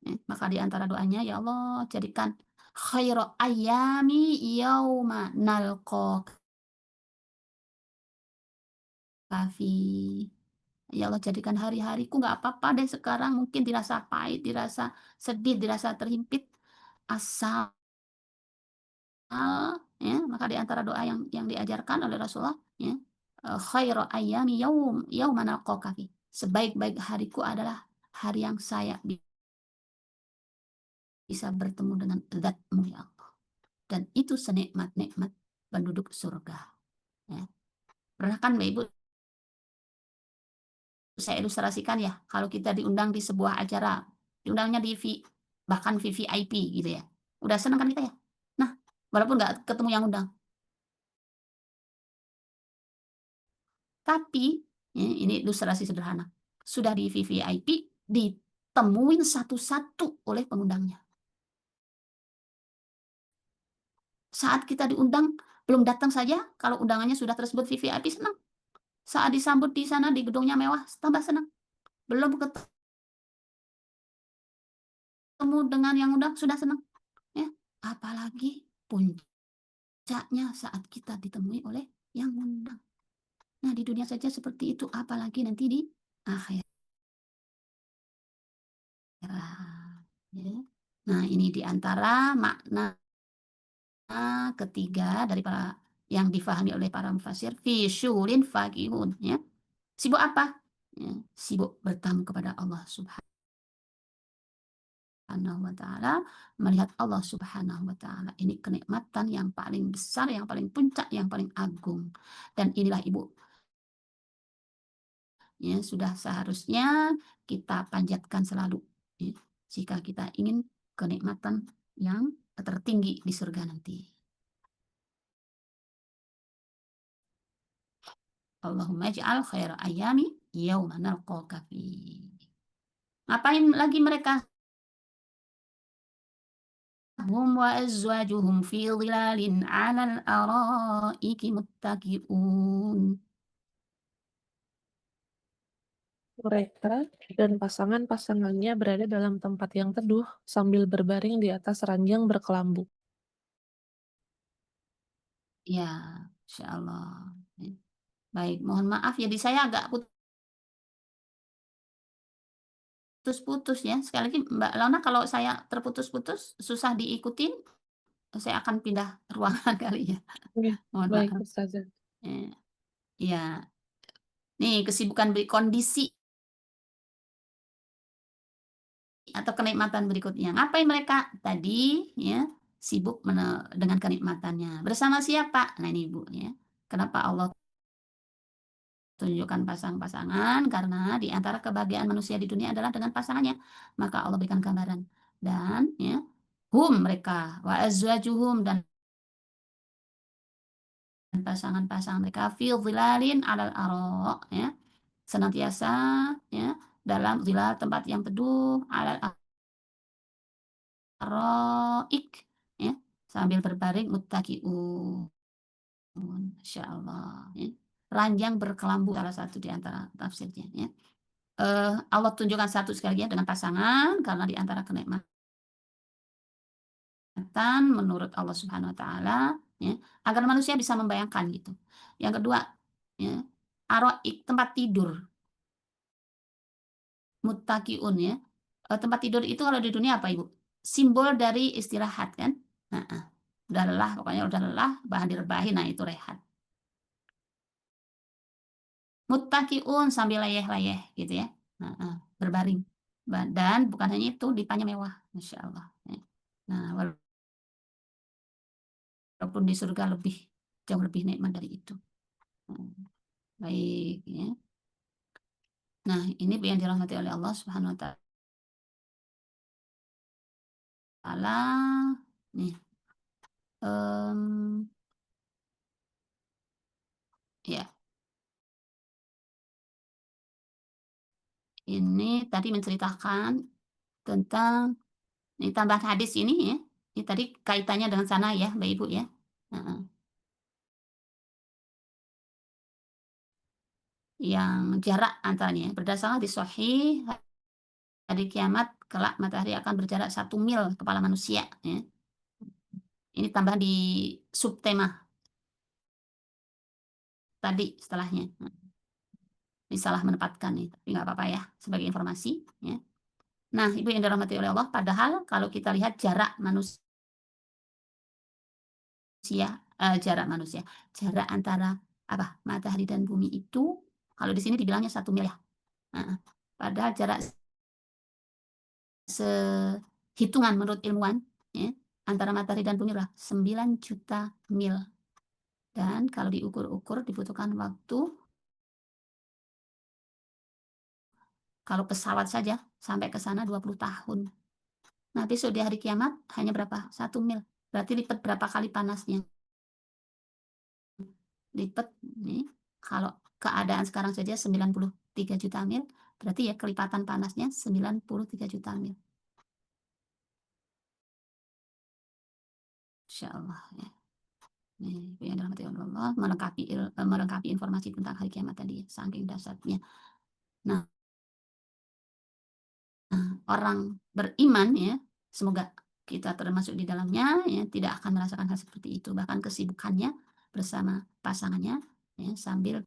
[SPEAKER 1] Ya, maka di antara doanya, ya Allah jadikan khairu ayyami yauma nalqaka fi. Ya Allah jadikan hari-hariku, nggak apa-apa deh sekarang mungkin dirasa pahit, dirasa sedih, dirasa terhimpit, asal, ya, maka di antara doa yang diajarkan oleh Rasulullah, ya, khairu ayyami yauma nalqaka fi. Sebaik-baik hariku adalah hari yang saya bisa bertemu dengan Zat-Mu ya Allah. Dan itu senikmat-nikmat penduduk surga. Ya. Pernah kan Mbak Ibu saya ilustrasikan ya, kalau kita diundang di sebuah acara, diundangnya bahkan VVIP gitu ya. Udah senang kan kita ya? Nah, walaupun nggak ketemu yang undang. Tapi, ya, ini ilustrasi sederhana. Sudah di VVIP, ditemuin satu-satu oleh pengundangnya. Saat kita diundang, belum datang saja, kalau undangannya sudah tersebut VVIP, senang. Saat disambut di sana, di gedungnya mewah, tambah senang. Belum ketemu dengan yang undang, sudah senang. Ya, apalagi puncaknya saat kita ditemui oleh yang undang. Nah, di dunia saja seperti itu, apalagi nanti di akhirat. Ya. Nah, ini diantara makna ketiga dari yang difahami oleh para mufasir, fi syurin fakihun, ya. Sibuk apa? Ya, sibuk bertamu kepada Allah Subhanahu wa taala, melihat Allah Subhanahu wa taala. Ini kenikmatan yang paling besar, yang paling puncak, yang paling agung. Dan inilah Ibu, ya, sudah seharusnya kita panjatkan selalu, ya, jika kita ingin kenikmatan yang tertinggi di surga nanti. Allahumma ij'al khaira ayami yauma nalqaka fi. Ngapain lagi mereka? Hum wa azwajuhum fi dhilalin 'alal araiki muttaqi'un.
[SPEAKER 2] Mereka dan pasangan-pasangannya berada dalam tempat yang teduh sambil berbaring di atas ranjang berkelambu.
[SPEAKER 1] Ya, insyaallah. Ya. Baik, mohon maaf ya di saya agak putus-putus ya. Sekali lagi Mbak Launa, kalau saya terputus-putus, susah diikutin, saya akan pindah ruangan kali ya.
[SPEAKER 2] Oke,
[SPEAKER 1] Mohon
[SPEAKER 2] baik,
[SPEAKER 1] maaf.
[SPEAKER 2] Ustazah.
[SPEAKER 1] Ya. Nih, kesibukan kondisi atau kenikmatan berikutnya. Ngapain mereka? Tadi ya, sibuk dengan kenikmatannya. Bersama siapa? Nah, ini Ibu ya. Kenapa Allah tunjukkan pasang-pasangan? Karena di antara kebahagiaan manusia di dunia adalah dengan pasangannya. Maka Allah berikan gambaran. Dan ya, mereka wa azwajuhum, dan pasangan-pasangan mereka fi dhilalin 'alal ara, ya. Senantiasa ya dalam dhilal, tempat yang teduh, 'alal araik, ya, sambil berbaring muttaqiun. Masyaallah, ya. Ranjang berkelambu, salah satu di antara tafsirnya, ya. Allah tunjukkan satu sekali ya dengan pasangan karena di antara kenikmatan menurut Allah Subhanahu wa taala, ya, agar manusia bisa membayangkan gitu. Yang kedua, ya, Aroik, tempat tidur. Muttaqiun ya. Tempat tidur itu kalau di dunia apa, Ibu? Simbol dari istirahat kan? Heeh. Udah lelah, pokoknya udah lelah, bahan direbahin, nah itu rehat. Muttaqiun sambil layeh-layeh gitu ya. Heeh, berbaring. Dan bukan hanya itu, dipanya mewah, Masya Allah. Ya. Nah, walaupun di surga jauh lebih nikmat dari itu. Baik ya. Nah, ini yang dirahmati oleh Allah Subhanahu wa taala. Nih. Ya, ini tadi menceritakan tentang ini tambahan hadis ini ya. Ini tadi kaitannya dengan sana ya, Mbak Ibu ya. Heeh. Yang jarak antaranya berdasarkan hadis sahih, hari kiamat kelak matahari akan berjarak 1 mil kepala manusia ya. Ini tambahan di subtema tadi setelahnya. Ini salah menempatkan nih, tapi nggak apa-apa ya, sebagai informasi ya. Nah, Ibu yang dirahmati oleh Allah, padahal kalau kita lihat jarak manusia, jarak antara apa matahari dan bumi itu, kalau di sini dibilangnya 1 mil ya. Nah, padahal jarak sehitungan menurut ilmuwan ya, antara matahari dan bumi adalah 9 juta mil. Dan kalau diukur-ukur dibutuhkan waktu, kalau pesawat saja sampai ke sana 20 tahun. Nah, besok di hari kiamat hanya berapa? 1 mil. Berarti lipat berapa kali panasnya? Lipat nih. Kalau keadaan sekarang saja 93 juta mil, berarti ya kelipatan panasnya 93 juta mil. Insya Allah ya. Nih, yang dirahmati Allah melengkapi informasi tentang hari kiamat tadi, saking dahsyatnya. Nah, orang beriman ya, semoga kita termasuk di dalamnya ya, tidak akan merasakan hal seperti itu. Bahkan kesibukannya bersama pasangannya ya, sambil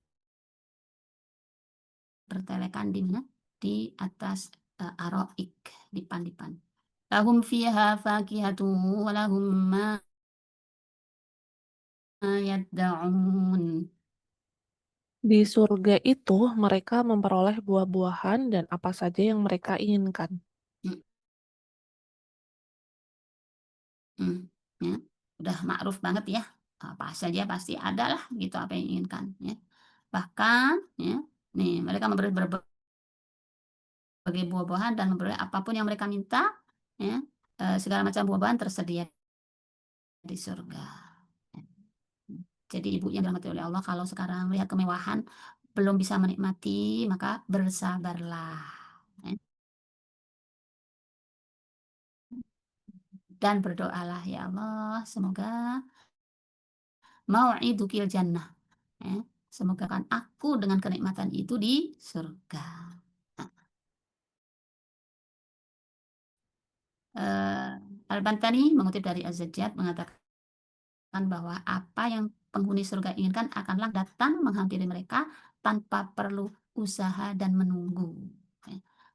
[SPEAKER 1] bertelekan di mana? Di atas aroik, dipan-dipan. Lahum fiha fakihatu wa lahum ma yadda'un.
[SPEAKER 2] Di surga itu mereka memperoleh buah-buahan dan apa saja yang mereka inginkan.
[SPEAKER 1] Ya, udah ma'ruf banget ya. Apa saja pasti ada lah gitu apa yang inginkan ya. Bahkan ya, nih mereka memberi berbagai buah-buahan dan memberi apapun yang mereka minta ya. Segala macam buah-buahan tersedia di surga. Jadi ibu yang dirahmati oleh Allah, kalau sekarang lihat kemewahan belum bisa menikmati, maka bersabarlah ya. Dan berdoalah ya Allah, semoga mau'idukil jannah ya. Semoga kan aku dengan kenikmatan itu di surga. Al-Bantani mengutip dari Az-Zajjaj mengatakan bahwa apa yang penghuni surga inginkan akanlah datang menghampiri mereka tanpa perlu usaha dan menunggu.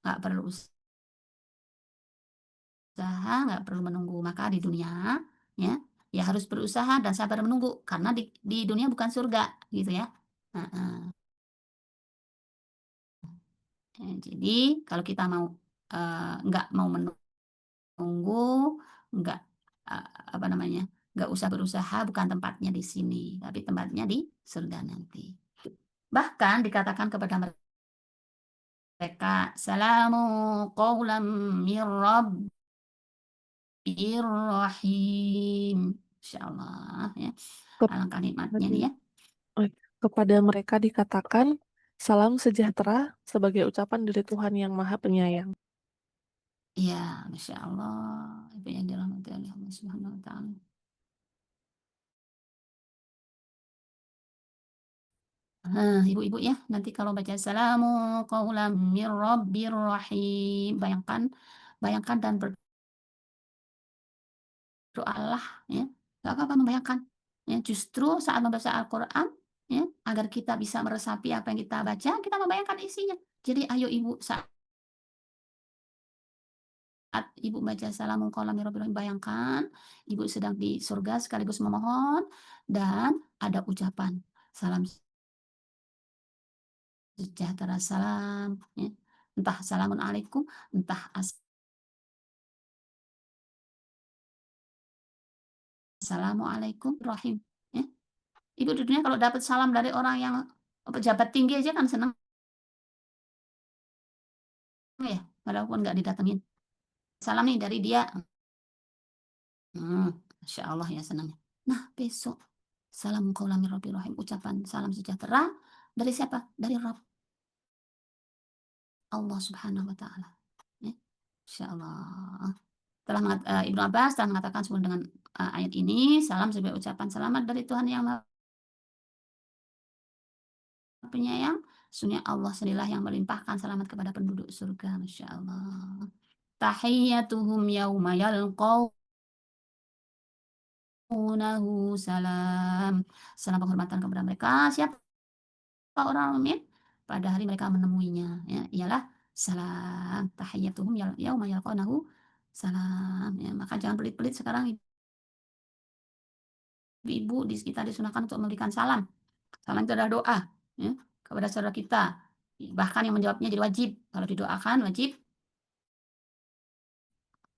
[SPEAKER 1] Nggak perlu usaha, nggak perlu menunggu. Maka di dunia ya harus berusaha dan sabar menunggu karena di dunia bukan surga gitu ya. Jadi kalau kita mau nggak mau menunggu, nggak apa namanya, nggak usah berusaha, bukan tempatnya di sini, tapi tempatnya di surga nanti. Bahkan dikatakan kepada mereka, salamu qawlam min rabbir rahim. Insya Allah ya. Alangkah nikmatnya nih ya.
[SPEAKER 2] Kepada mereka dikatakan, salam sejahtera sebagai ucapan dari Tuhan yang Maha Penyayang.
[SPEAKER 1] Iya, Masya Allah. Ibu yang dirahmati oleh Allah Subhanahu wa Ta'ala. Ibu-ibu ya, nanti kalau baca salamu qaulam mir rabbir rahim, bayangkan dan berdoalah ya. Gak apa-apa membayangkan. Ya, justru saat membaca Al-Qur'an ya, agar kita bisa meresapi apa yang kita baca, kita membayangkan isinya. Jadi ayo Ibu, saat Ibu baca salamun qaulan min rabbir rahim, bayangkan Ibu sedang di surga sekaligus memohon dan ada ucapan salam sejahtera, salam, ya. Entah salamun alaikum, entah assalamualaikum rahim, ya. Ibu di dunia kalau dapat salam dari orang yang pejabat tinggi aja kan senang ya, walaupun nggak didatengin. Salam nih dari dia, Masya Allah ya senangnya. Nah besok, salam qaulan min rabbir rahim, ucapan salam sejahtera dari siapa? Dari Rabb Allah Subhanahu wa taala. Ya. Masya Allah. Ibnu Abbas telah mengatakan sebelum dengan ayat ini, salam sebagai ucapan selamat dari Tuhan yang Maha Penyayang. Sesungguhnya Allah sendirilah yang melimpahkan selamat kepada penduduk surga. Masya Allah. Tahiyyatuhum yauma yalqaunahu salam. Salam penghormatan kepada mereka. Siapa orang mukmin? Pada hari mereka menemuinya, ya, ialah salam. Tahiyyatuhum yauma yalqaunahu salam. Ya, maka jangan pelit-pelit sekarang ibu kita disunahkan untuk memberikan salam. Salam itu adalah doa, ya, kepada saudara kita. Bahkan yang menjawabnya jadi wajib. Kalau didoakan wajib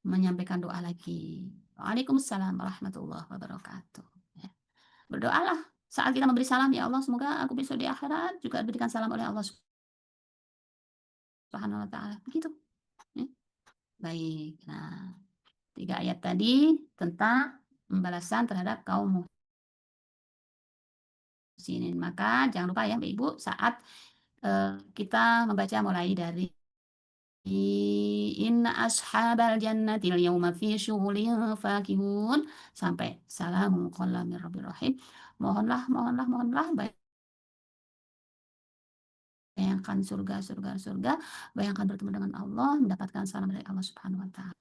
[SPEAKER 1] menyampaikan doa lagi. Waalaikumsalam warahmatullahi wabarakatuh. Ya. Berdoalah saat kita memberi salam, ya Allah semoga aku besok di akhirat juga diberikan salam oleh Allah Subhanahu wa taala. Begitu. Ya. Baik. Nah, 3 ayat tadi tentang pembalasan terhadap kaum muslimin. Maka jangan lupa ya Ibu saat kita membaca mulai dari inna ashabal jannati al-yawma fi syughulin fakihun sampai salamun qaulan min rabbir rahim. Mohonlah bayangkan surga, bayangkan bertemu dengan Allah, mendapatkan salam dari Allah Subhanahu wa taala.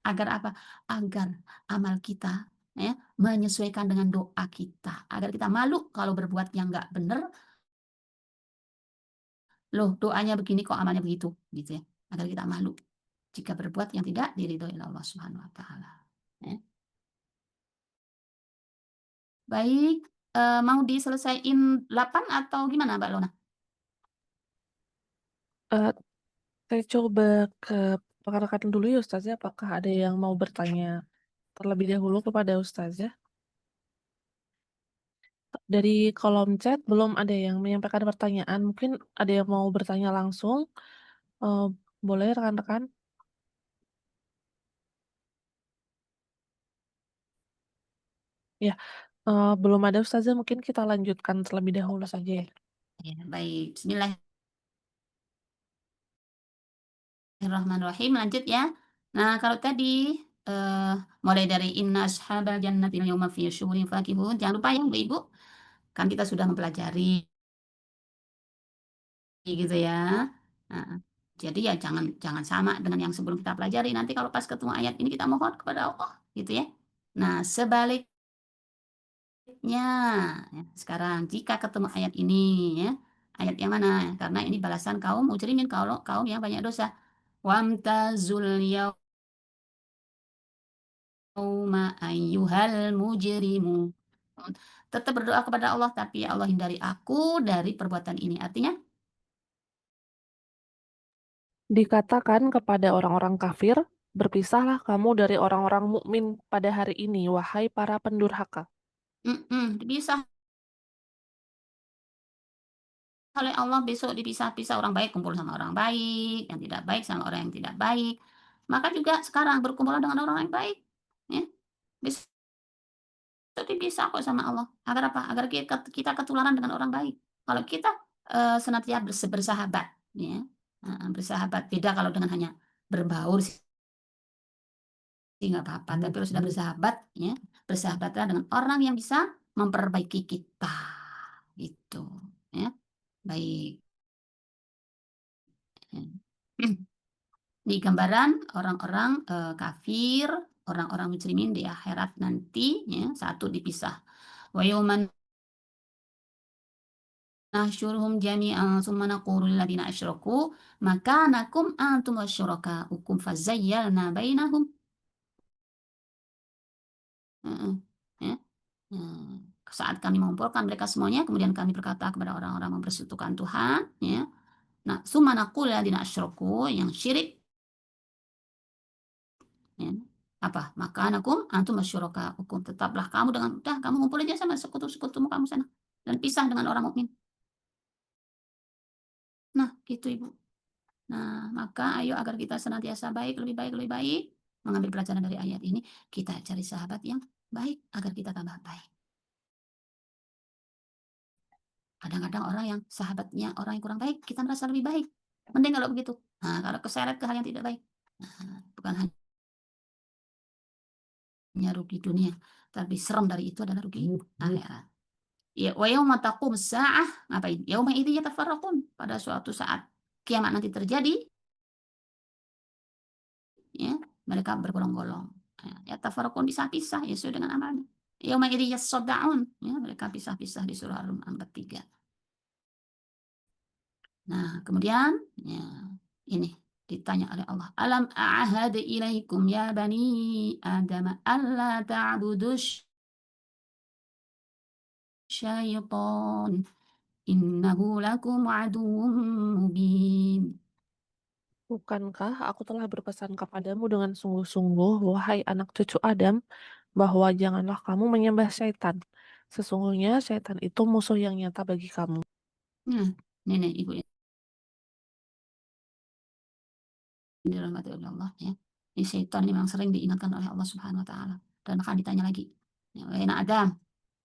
[SPEAKER 1] Agar apa? Agar amal kita ya menyesuaikan dengan doa kita. Agar kita malu kalau berbuat yang enggak benar. Loh, doanya begini kok amalnya begitu, gitu ya. Agar kita malu jika berbuat yang tidak diridhoi oleh Allah Subhanahu wa taala. Ya. Baik, mau diselesaiin 8 atau gimana Mbak Lona?
[SPEAKER 2] Saya coba ke rekan-rekan dulu ya Ustazah, apakah ada yang mau bertanya terlebih dahulu kepada Ustazah? Dari kolom chat belum ada yang menyampaikan pertanyaan, mungkin ada yang mau bertanya langsung, boleh rekan-rekan? Ya, belum ada Ustazah, mungkin kita lanjutkan terlebih dahulu saja ya.
[SPEAKER 1] Ya, baik. Bismillahirrahmanirrahim. Lanjut ya. Nah, kalau tadi mulai dari inna ashabal jannati al-yawma fi syughulin fakihun. Jangan lupa ya Ibu, kan kita sudah mempelajari gitu ya. Nah, jadi ya jangan sama dengan yang sebelum kita pelajari. Nanti kalau pas ketemu ayat ini kita mohon kepada Allah gitu ya. Nah, sebaliknya ya, sekarang jika ketemu ayat ini ya, ayat yang mana? Karena ini balasan kaum mujrimin, kaum yang banyak dosa. Wamtazul yauma ayyuhal mujrimun. Tetap berdoa kepada Allah, tapi Allah hindari aku dari perbuatan ini. Artinya
[SPEAKER 2] Dikatakan kepada orang-orang kafir, berpisahlah kamu dari orang-orang mukmin pada hari ini, wahai para pendurhaka.
[SPEAKER 1] bisa oleh Allah besok dipisah-pisah, orang baik kumpul sama orang baik, yang tidak baik sama orang yang tidak baik. Maka juga sekarang berkumpul dengan orang yang baik, ya. Besok dipisah kok sama Allah. Agar apa? Agar kita ketularan dengan orang baik. Kalau kita senantiasa bersahabat, ya, bersahabat. Beda kalau dengan hanya berbaur sih nggak apa-apa. Tapi kalau sudah bersahabat, ya, bersahabatlah dengan orang yang bisa memperbaiki kita, gitu, ya. Baik. Di gambaran orang-orang kafir, orang-orang mujrimin di akhirat nanti, ya, satu dipisah. Wa yauman nahsyuruhum jami'an tsumma naqulu lil ladzina asyraku makanakum antum wasyurakaukum fazayyalna bainahum. Heeh, ya. Saat kami mengumpulkan mereka semuanya, kemudian kami berkata kepada orang-orang yang mempersekutukan Tuhan, ya. Nah, tsumma naqulu lil ladzina asyraku, yang syirik, ya. Apa? Makanakum antum wasyurakaukum. Tetaplah kamu dengan udah kamu ngumpul aja sama sekutu-sekutumu kamu sana dan pisah dengan orang mukmin. Nah, gitu Ibu. Nah, maka ayo agar kita senantiasa baik, lebih baik, mengambil pelajaran dari ayat ini, kita cari sahabat yang baik agar kita tambah baik. Kadang-kadang orang yang sahabatnya orang yang kurang baik, kita merasa lebih baik. Mending kalau begitu. Nah, kalau keseret ke hal yang tidak baik, nah, bukan hanya rugi dunia, tapi serem dari itu adalah rugi akhirat. Ya, wa yauma taqum sa'ah, ngapain? Yauma idzi yatafarraqun. Pada suatu saat kiamat nanti terjadi, ya, mereka bergolong-golong. Ya, tafarraqun pisah-pisah ya sesuai dengan amalnya. Yauma idzi yasaddaun, ya, mereka pisah-pisah di surah Ar-Rum 3. Nah, kemudian ya, ini ditanya oleh Allah, alam a'ahad ilaikum ya bani adam alla ta'budus syaitan innahu lakum aduwwum mubin.
[SPEAKER 2] Bukankah aku telah berpesan kepadamu dengan sungguh-sungguh, wahai anak cucu Adam, bahwa janganlah kamu menyembah syaitan. Sesungguhnya syaitan itu musuh yang nyata bagi kamu.
[SPEAKER 1] Nah, nenek ibu yang dirahmati oleh Allah, ya. Ini syaitan ini memang sering diingatkan oleh Allah Subhanahu wa taala dan akan ditanya lagi. Ya, wahai anak Adam,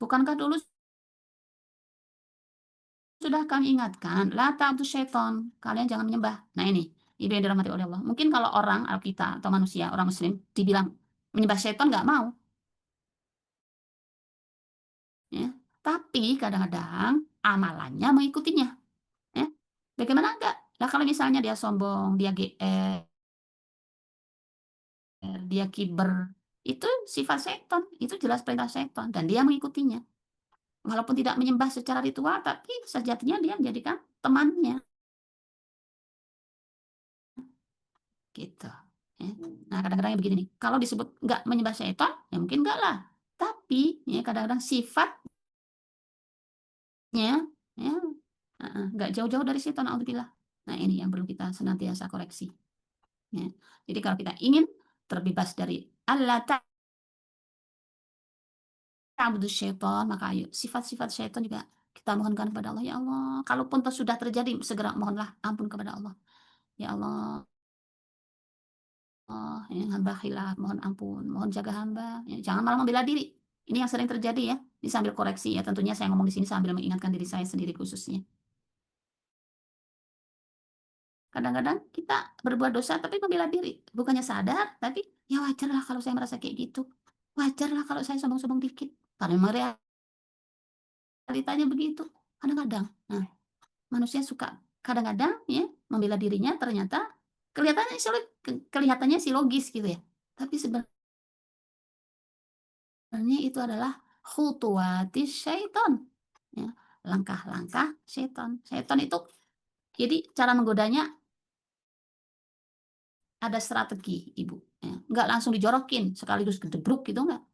[SPEAKER 1] bukankah dulu sudah kami ingatkan, la ta'budu syaiton, kalian jangan menyembah. Nah ini, ibu yang dirahmati oleh Allah. Mungkin kalau orang, atau kita, atau manusia, orang muslim, dibilang menyembah syaiton nggak mau. Ya. Tapi kadang-kadang amalannya mengikutinya. Ya. Bagaimana enggak? Nah kalau misalnya dia sombong, dia GR, dia kiber, itu sifat syaiton, itu jelas perintah syaiton, dan dia mengikutinya. Walaupun tidak menyembah secara ritual, tapi sejatinya dia menjadikan temannya. Gitu. Ya. Nah, kadang-kadang begini nih, kalau disebut nggak menyembah syaitan, ya mungkin enggak lah. Tapi ya kadang-kadang sifatnya ya nggak jauh-jauh dari syaitan, alhamdulillah. Nah, ini yang perlu kita senantiasa koreksi. Ya. Jadi kalau kita ingin terbebas dari Allah ta'budu syaitan, maka ayo sifat-sifat syaitan juga kita mohonkan kepada Allah. Ya Allah, kalaupun sudah terjadi, segera mohonlah ampun kepada Allah. Ya Allah, ya, hamba khilaf, mohon ampun, mohon jaga hamba. Ya, jangan malah membela diri. Ini yang sering terjadi ya. Ini sambil koreksi ya. Tentunya saya ngomong di sini sambil mengingatkan diri saya sendiri khususnya. Kadang-kadang kita berbuat dosa tapi membela diri. Bukannya sadar, tapi ya wajarlah kalau saya merasa kayak gitu. Wajarlah kalau saya sombong-sombong dikit. Karena memang realitanya begitu. Kadang-kadang. Nah, manusia suka kadang-kadang ya membela dirinya ternyata kelihatannya sih logis gitu ya. Tapi sebenarnya itu adalah khutuwatis syaitan. Ya, langkah-langkah syaitan. Syaitan itu jadi cara menggodanya ada strategi, Ibu. Ya, nggak langsung dijorokin sekaligus gedebruk gitu enggak.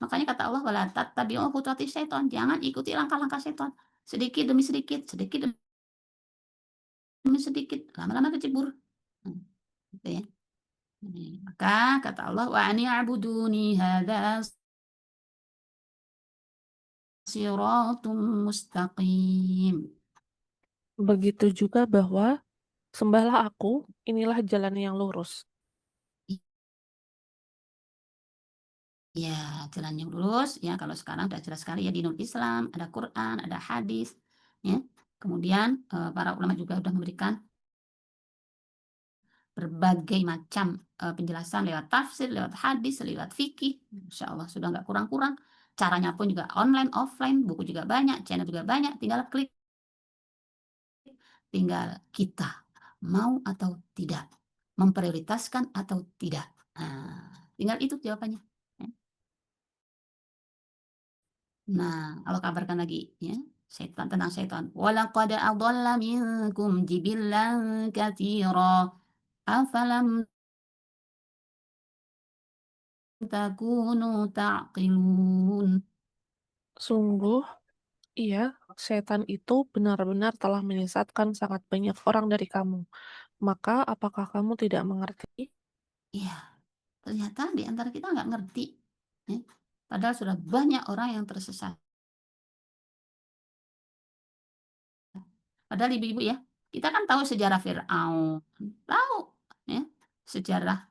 [SPEAKER 1] Makanya kata Allah wala tattabi'u khutuwatis syaitan. Jangan ikuti langkah-langkah syaitan. Sedikit demi sedikit, sedikit demi sedikit, lama-lama kecebur. Gitu ya. Maka kata Allah wa a'buduni hadza siratum mustaqim.
[SPEAKER 2] Begitu juga bahwa sembahlah aku, inilah jalan yang lurus.
[SPEAKER 1] Ya, jalan yang lurus ya kalau sekarang sudah jelas sekali ya di Nur Islam, ada Quran, ada hadis, ya. Kemudian para ulama juga sudah memberikan berbagai macam penjelasan lewat tafsir, lewat hadis, lewat fikih. Insya Allah sudah nggak kurang-kurang. Caranya pun juga online, offline, buku juga banyak, channel juga banyak. Tinggal kita mau atau tidak, memprioritaskan atau tidak. Nah, tinggal itu jawabannya. Nah, Allah kabarkan lagi, ya. Setan, tentang setan. Walaqad adalla minkum jibillan katsira. Afalam takunu ta'qilun.
[SPEAKER 2] Sungguh, iya, setan itu benar-benar telah menyesatkan sangat banyak orang dari kamu. Maka apakah kamu tidak mengerti?
[SPEAKER 1] Iya, ternyata di antara kita nggak ngerti. Ya. Padahal sudah banyak orang yang tersesat. Padahal ibu-ibu ya, kita kan tahu sejarah Fir'aun, tahu ya, sejarah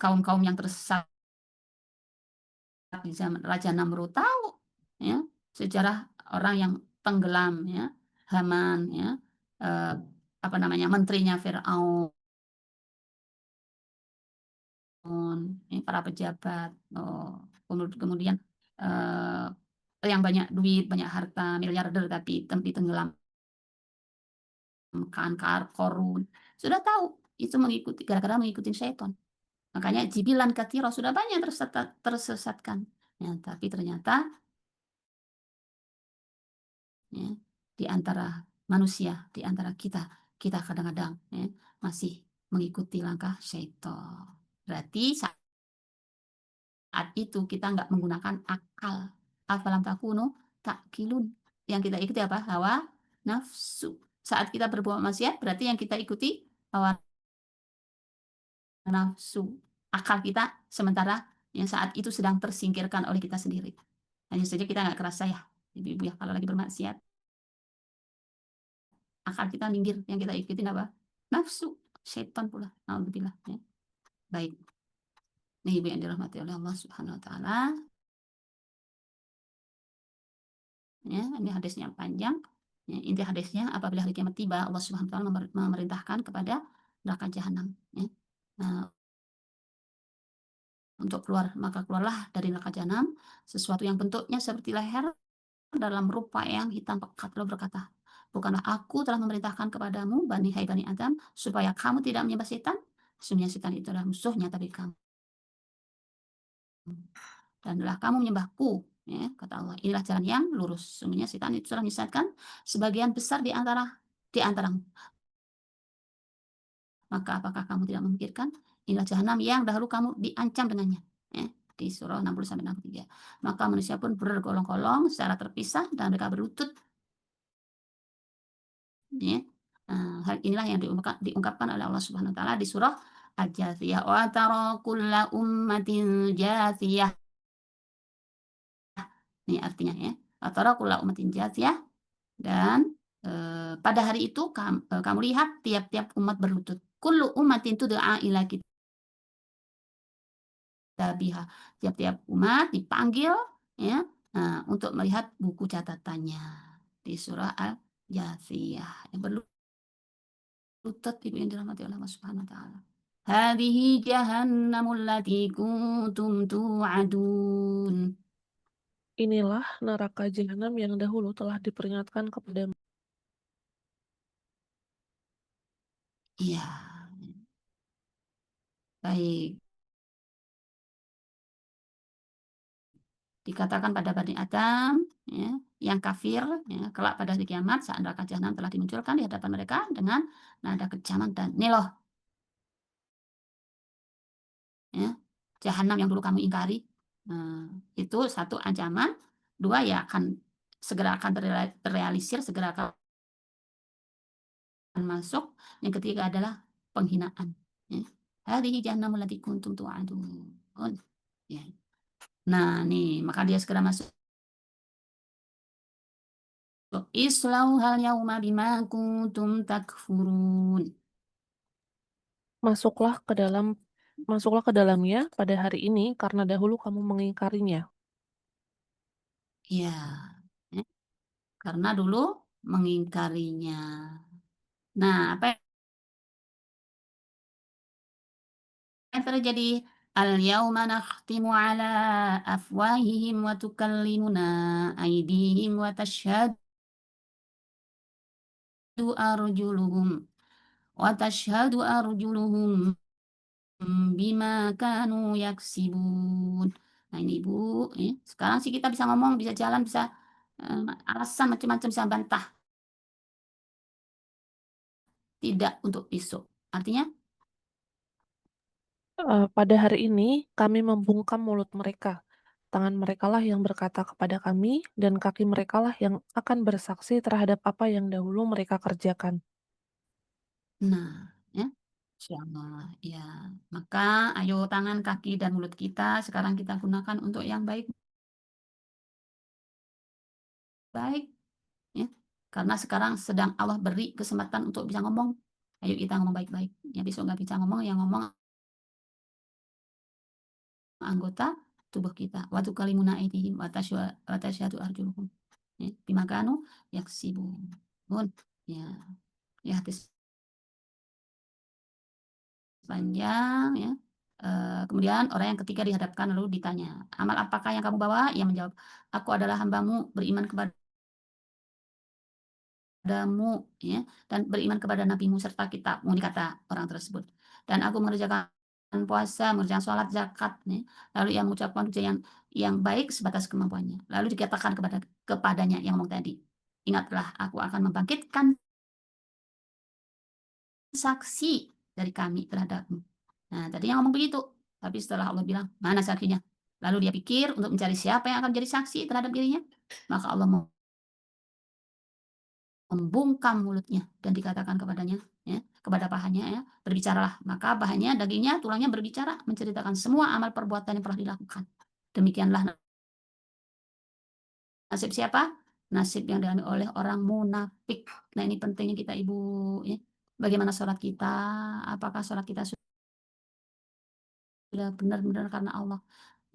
[SPEAKER 1] kaum-kaum yang tersesat di zaman Raja Namrud, tahu ya, sejarah orang yang tenggelam ya, Haman ya, apa namanya, menterinya Fir'aun, para pejabat, kemudian yang banyak duit, banyak harta, miliarder tapi ditenggelamkan, korun. Sudah tahu itu mengikuti gara-gara mengikuti setan. Makanya jibilan katsira, sudah banyak tersesatkan. Ya, tapi ternyata ya, di antara manusia, di antara kita kadang-kadang ya, masih mengikuti langkah syaitan. Berarti saat itu kita nggak menggunakan akal. Afalam takunu takilun. Yang kita ikuti apa? Hawa nafsu. Saat kita berbuat maksiat, berarti yang kita ikuti hawa nafsu. Akal kita sementara yang saat itu sedang tersingkirkan oleh kita sendiri. Hanya saja kita nggak kerasa ya, ibu-ibu ya, kalau lagi bermaksiat, akal kita minggir, yang kita ikutin apa? Nafsu, setan pula. Alhamdulillah. Ya. Baik. Nih ibu yang dirahmati oleh Allah Subhanahu Wa Taala. Ya, ini hadisnya panjang. Ya, inti hadisnya, apabila hari kiamat tiba, Allah Subhanahu Wa Taala memerintahkan kepada neraka jahanam. Ya. Nah, untuk keluar, maka keluarlah dari neraka jahanam sesuatu yang bentuknya seperti leher dalam rupa yang hitam pekat, lalu berkata, bukanlah aku telah memerintahkan kepadamu, Bani Adam, supaya kamu tidak menyembah setan? Sesungguhnya setan itu adalah musuhnya dari kamu. Dan adalah kamu menyembahku. Ya, kata Allah, inilah jalan yang lurus. Sesungguhnya setan itu telah menyesatkan sebagian besar di antaramu. Maka apakah kamu tidak memikirkan? Inilah jahanam yang dahulu kamu diancam dengannya. Ya, di surah 60-63. Maka manusia pun bergolong-golong secara terpisah dan mereka berlutut. Ya. Hal inilah yang diungkapkan oleh Allah Subhanahu Wa Taala di surah Al-Jathiyah. Wa tara kulla ummatin jathiyah. Ini artinya ya. Wa tara kulla ummatin jathiyah. Dan pada hari itu kamu lihat tiap-tiap umat berlutut. Kullu ummatin tud'a ila kitabiha. Tiap-tiap umat dipanggil ya, untuk melihat buku catatannya di surah Al-Jathiyah. Yang berlutut ibu yang dirahmati oleh Allah Subhanahu Wa Taala. Hadhihi jahannamul lati kuntum tu'adun.
[SPEAKER 2] Inilah neraka jahanam yang dahulu telah diperingatkan kepadamu.
[SPEAKER 1] Iya. Baik. Dikatakan pada Bani Adam ya, yang kafir ya, kelak pada hari kiamat saat neraka jahanam telah dimunculkan di hadapan mereka dengan nada kecaman dan nih loh ya, jahanam yang dulu kamu ingkari. Itu satu ancaman, dua ya segera akan terrealisir, segera akan masuk. Yang ketiga adalah penghinaan. Ya. Hadhihi jahannamul lati kuntum tu'adun. Ya. Nah, nih, maka dia segera masuk. Islauhal yauma bima kuntum takfurun.
[SPEAKER 2] Masuklah ke dalamnya pada hari ini karena dahulu kamu mengingkarinya.
[SPEAKER 1] Ya, karena dulu mengingkarinya. Nah, apa yang terjadi? Al-yauma nakhtimu ala afwahihim wa tukallimuna aydihim wa tashhadu arjuluhum bima kanu yaksibun. Nah ini Ibu, sekarang sih kita bisa ngomong, bisa jalan, bisa alasan macam-macam saya bantah, tidak untuk besok. Artinya,
[SPEAKER 2] Pada hari ini, kami membungkam mulut mereka. Tangan merekalah yang berkata kepada kami, dan kaki merekalah yang akan bersaksi terhadap apa yang dahulu mereka kerjakan.
[SPEAKER 1] nah, ya, insyaallah, ya. Maka ayo tangan, kaki, dan mulut kita sekarang kita gunakan untuk yang baik-baik, ya. Karena sekarang sedang Allah beri kesempatan untuk bisa ngomong. Ayo kita ngomong baik-baik. Ya besok nggak bisa ngomong, yang ngomong anggota tubuh kita. Wa tukallimuna aydihim wa tashhadu arjuluhum. Ya, bima kanu yaksibun. Ya, ya hadis panjang ya. Kemudian orang yang ketiga dihadapkan lalu ditanya, amal apakah yang kamu bawa? Ia menjawab, aku adalah hambamu beriman kepadamu ya, dan beriman kepada nabimu serta kitabmu, ini kata orang tersebut. Dan aku mengerjakan puasa, mengerjakan sholat, zakat ya. Lalu ia mengucapkan ucapan yang baik sebatas kemampuannya. Lalu dikatakan kepadanya yang ngomong tadi, ingatlah aku akan membangkitkan saksi dari kami terhadapmu. Nah, tadinya ngomong begitu, tapi setelah Allah bilang, mana saksinya? Lalu dia pikir untuk mencari siapa yang akan jadi saksi terhadap dirinya, maka Allah membungkam mulutnya dan dikatakan kepadanya, ya, kepada pahanya, ya, berbicaralah. Maka pahanya, dagingnya, tulangnya berbicara, menceritakan semua amal perbuatan yang pernah dilakukan. Demikianlah nasib siapa? Nasib yang dialami oleh orang munafik. Nah, ini pentingnya kita Ibu, ya. Bagaimana sholat kita? Apakah sholat kita sudah benar-benar karena Allah?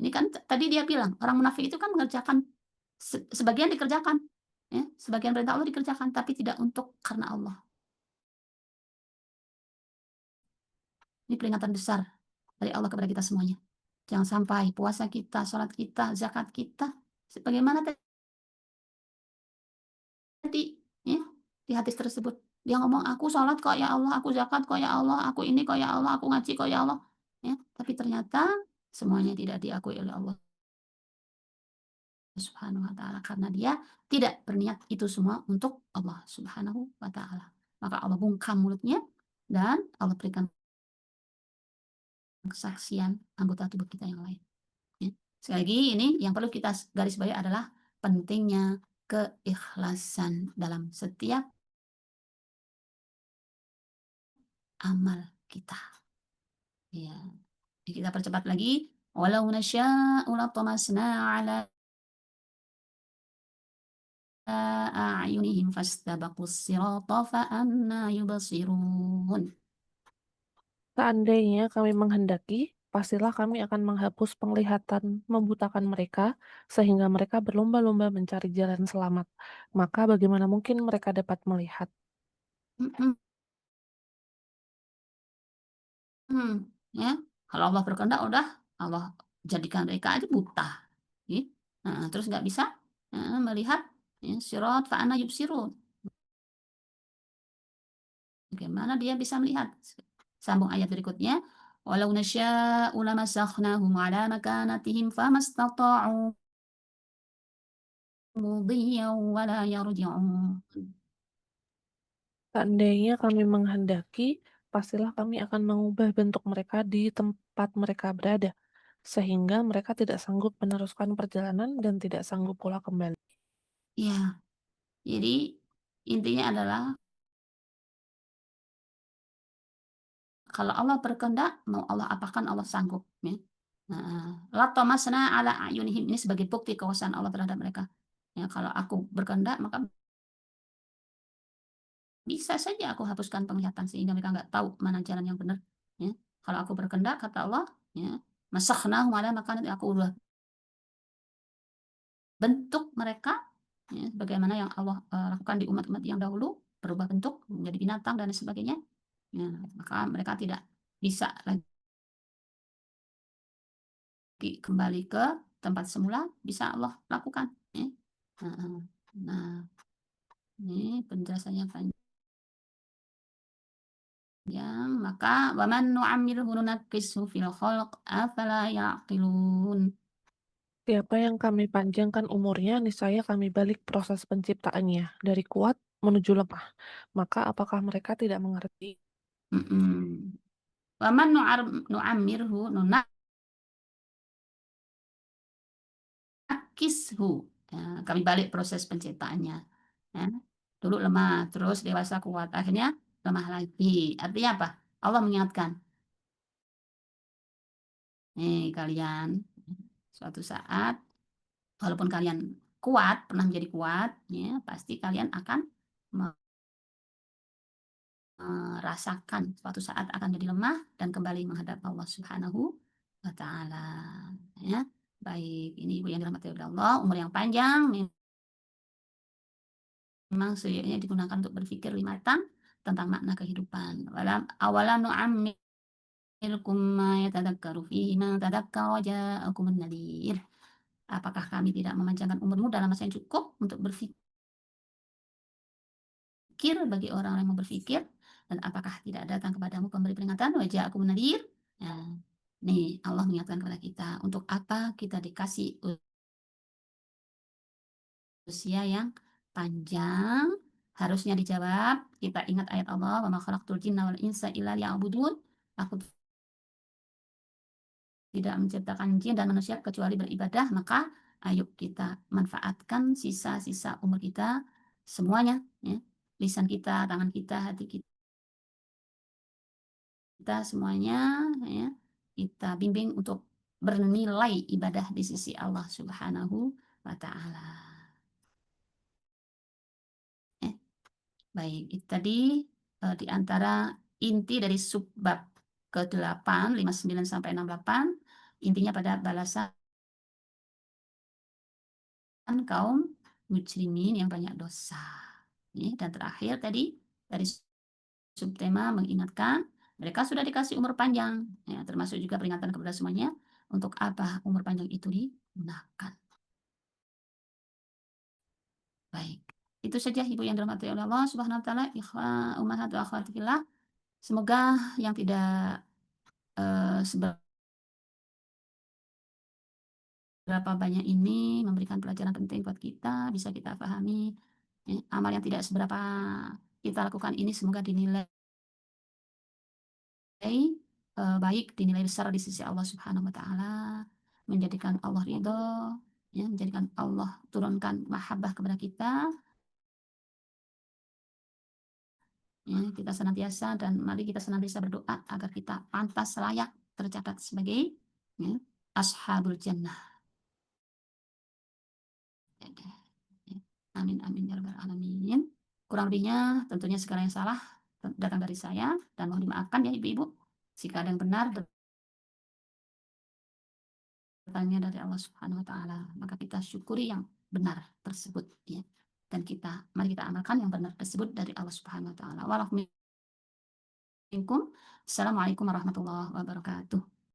[SPEAKER 1] Ini kan tadi dia bilang, orang munafik itu kan mengerjakan sebagian dikerjakan, ya, sebagian perintah Allah dikerjakan, tapi tidak untuk karena Allah. Ini peringatan besar dari Allah kepada kita semuanya. Jangan sampai puasa kita, sholat kita, zakat kita, sebagaimana tadi, ya, di hadis tersebut. Dia ngomong, aku sholat kok ya Allah, aku zakat kok ya Allah, aku ini kok ya Allah, aku ngaji kok ya Allah. Ya, tapi ternyata semuanya tidak diakui oleh Allah Subhanahu wa taala karena dia tidak berniat itu semua untuk Allah Subhanahu wa taala. Maka Allah bungkam mulutnya dan Allah berikan kesaksian anggota tubuh kita yang lain. Ya. Sekali lagi ini yang perlu kita garis bawahi adalah pentingnya keikhlasan dalam setiap amal kita. Ya. Kita percepat lagi. Walau nasya'u latamasna ala a'yunihim fastabaqus sirata fa anna yubsirun.
[SPEAKER 2] Seandainya kami menghendaki, pastilah kami akan menghapus penglihatan, membutakan mereka, sehingga mereka berlomba-lomba mencari jalan selamat. Maka bagaimana mungkin mereka dapat melihat?
[SPEAKER 1] Mhm, ya. Kalau Allah berkehendak udah Allah jadikan mereka aja buta. Ya. Terus nggak bisa melihat ya, sirat fa anna yubsirun. Bagaimana dia bisa melihat? Sambung ayat berikutnya. Walau nasya'u lamasakhnahum ala makanatihim famastata'u mudiyyan wa la yarji'un.
[SPEAKER 2] Seandainya kami menghendaki, pastilah kami akan mengubah bentuk mereka di tempat mereka berada, sehingga mereka tidak sanggup meneruskan perjalanan dan tidak sanggup pula kembali.
[SPEAKER 1] Ya, jadi intinya adalah kalau Allah berkehendak, mau Allah apakan Allah sanggup. Ya. Latamasna ala ayunihim ini sebagai bukti kekuasaan Allah terhadap mereka. Ya, kalau aku berkehendak maka bisa saja aku hapuskan penglihatan sehingga mereka nggak tahu mana jalan yang benar. Ya. Kalau aku berkehendak, kata Allah, ya, masakhnahum ala makanat aku udah bentuk mereka ya, bagaimana yang Allah lakukan di umat-umat yang dahulu, berubah bentuk menjadi binatang dan sebagainya. Ya, maka mereka tidak bisa lagi kembali ke tempat semula, bisa Allah lakukan. Ya. Nah, ini penjelasannya panjang. Maka waman nu'ammirhu nunakkishu fil khalq afala yaqilun.
[SPEAKER 2] Siapa yang kami panjangkan umurnya, niscaya kami balik proses penciptaannya dari kuat menuju lemah. Maka apakah mereka tidak mengerti?
[SPEAKER 1] Waman nu'ammirhu nunakishu. Ya, kami balik proses penciptaannya. Ya. Dulu lemah, terus dewasa kuat, akhirnya lemah lagi. Artinya apa? Allah mengingatkan, nih kalian, suatu saat, walaupun kalian kuat, pernah menjadi kuat, ya, pasti kalian akan merasakan suatu saat akan jadi lemah dan kembali menghadap Allah Subhanahu wa Ta'ala. Ya, baik, ini ibu yang dirahmati oleh Allah, umur yang panjang memang seyogyanya digunakan untuk berpikir lebih matang tentang makna kehidupan. Awalan nu'ammirkum ma yatadakkaru fihi man tadakkara wa ja'akumun nadhir. Apakah kami tidak memanjangkan umurmu dalam masa yang cukup untuk berpikir bagi orang yang mau berpikir, dan apakah tidak datang kepadamu pemberi peringatan, wa ja'akumun nadhir? Nah, nih Allah mengingatkan kepada kita, untuk apa kita dikasih usia yang panjang? Harusnya dijawab, kita ingat ayat Allah, wa ma khalaqtul jinna wal insa illa liya'budun. Aku tidak menciptakan jin dan manusia kecuali beribadah. Maka ayo kita manfaatkan sisa-sisa umur kita semuanya, ya. Lisan kita, tangan kita, hati kita semuanya, ya, kita bimbing untuk bernilai ibadah di sisi Allah Subhanahu wa Ta'ala. Baik, itu tadi di antara inti dari subbab ke-8, 59 sampai 68, intinya pada balasan kaum mujrimin yang banyak dosa. Dan terakhir tadi dari subtema mengingatkan mereka sudah dikasih umur panjang, ya, termasuk juga peringatan kepada semuanya untuk apa umur panjang itu digunakan. Baik, itu saja Ibu yang dirahmati oleh Allah Subhanahu wa Ta'ala, ummahat wa akhwati fillah. Semoga yang tidak seberapa banyak ini memberikan pelajaran penting buat kita, bisa kita pahami. Amal yang tidak seberapa kita lakukan ini semoga dinilai baik, dinilai besar di sisi Allah Subhanahu wa Ta'ala, menjadikan Allah ridho, ya, menjadikan Allah turunkan mahabbah kepada kita. Ya, kita senantiasa dan mari kita senantiasa berdoa agar kita pantas layak tercatat sebagai, ya, ashabul jannah. Amin amin ya rabbal alamin. Kurang lebihnya tentunya segala yang salah datang dari saya dan mohon dimaafkan ya ibu-ibu jika ada yang benar datangnya dari Allah Subhanahu wa Ta'ala, maka kita syukuri yang benar tersebut, ya, dan mari kita amalkan yang benar tersebut dari Allah Subhanahu wa Ta'ala. Assalamualaikum warahmatullahi wabarakatuh.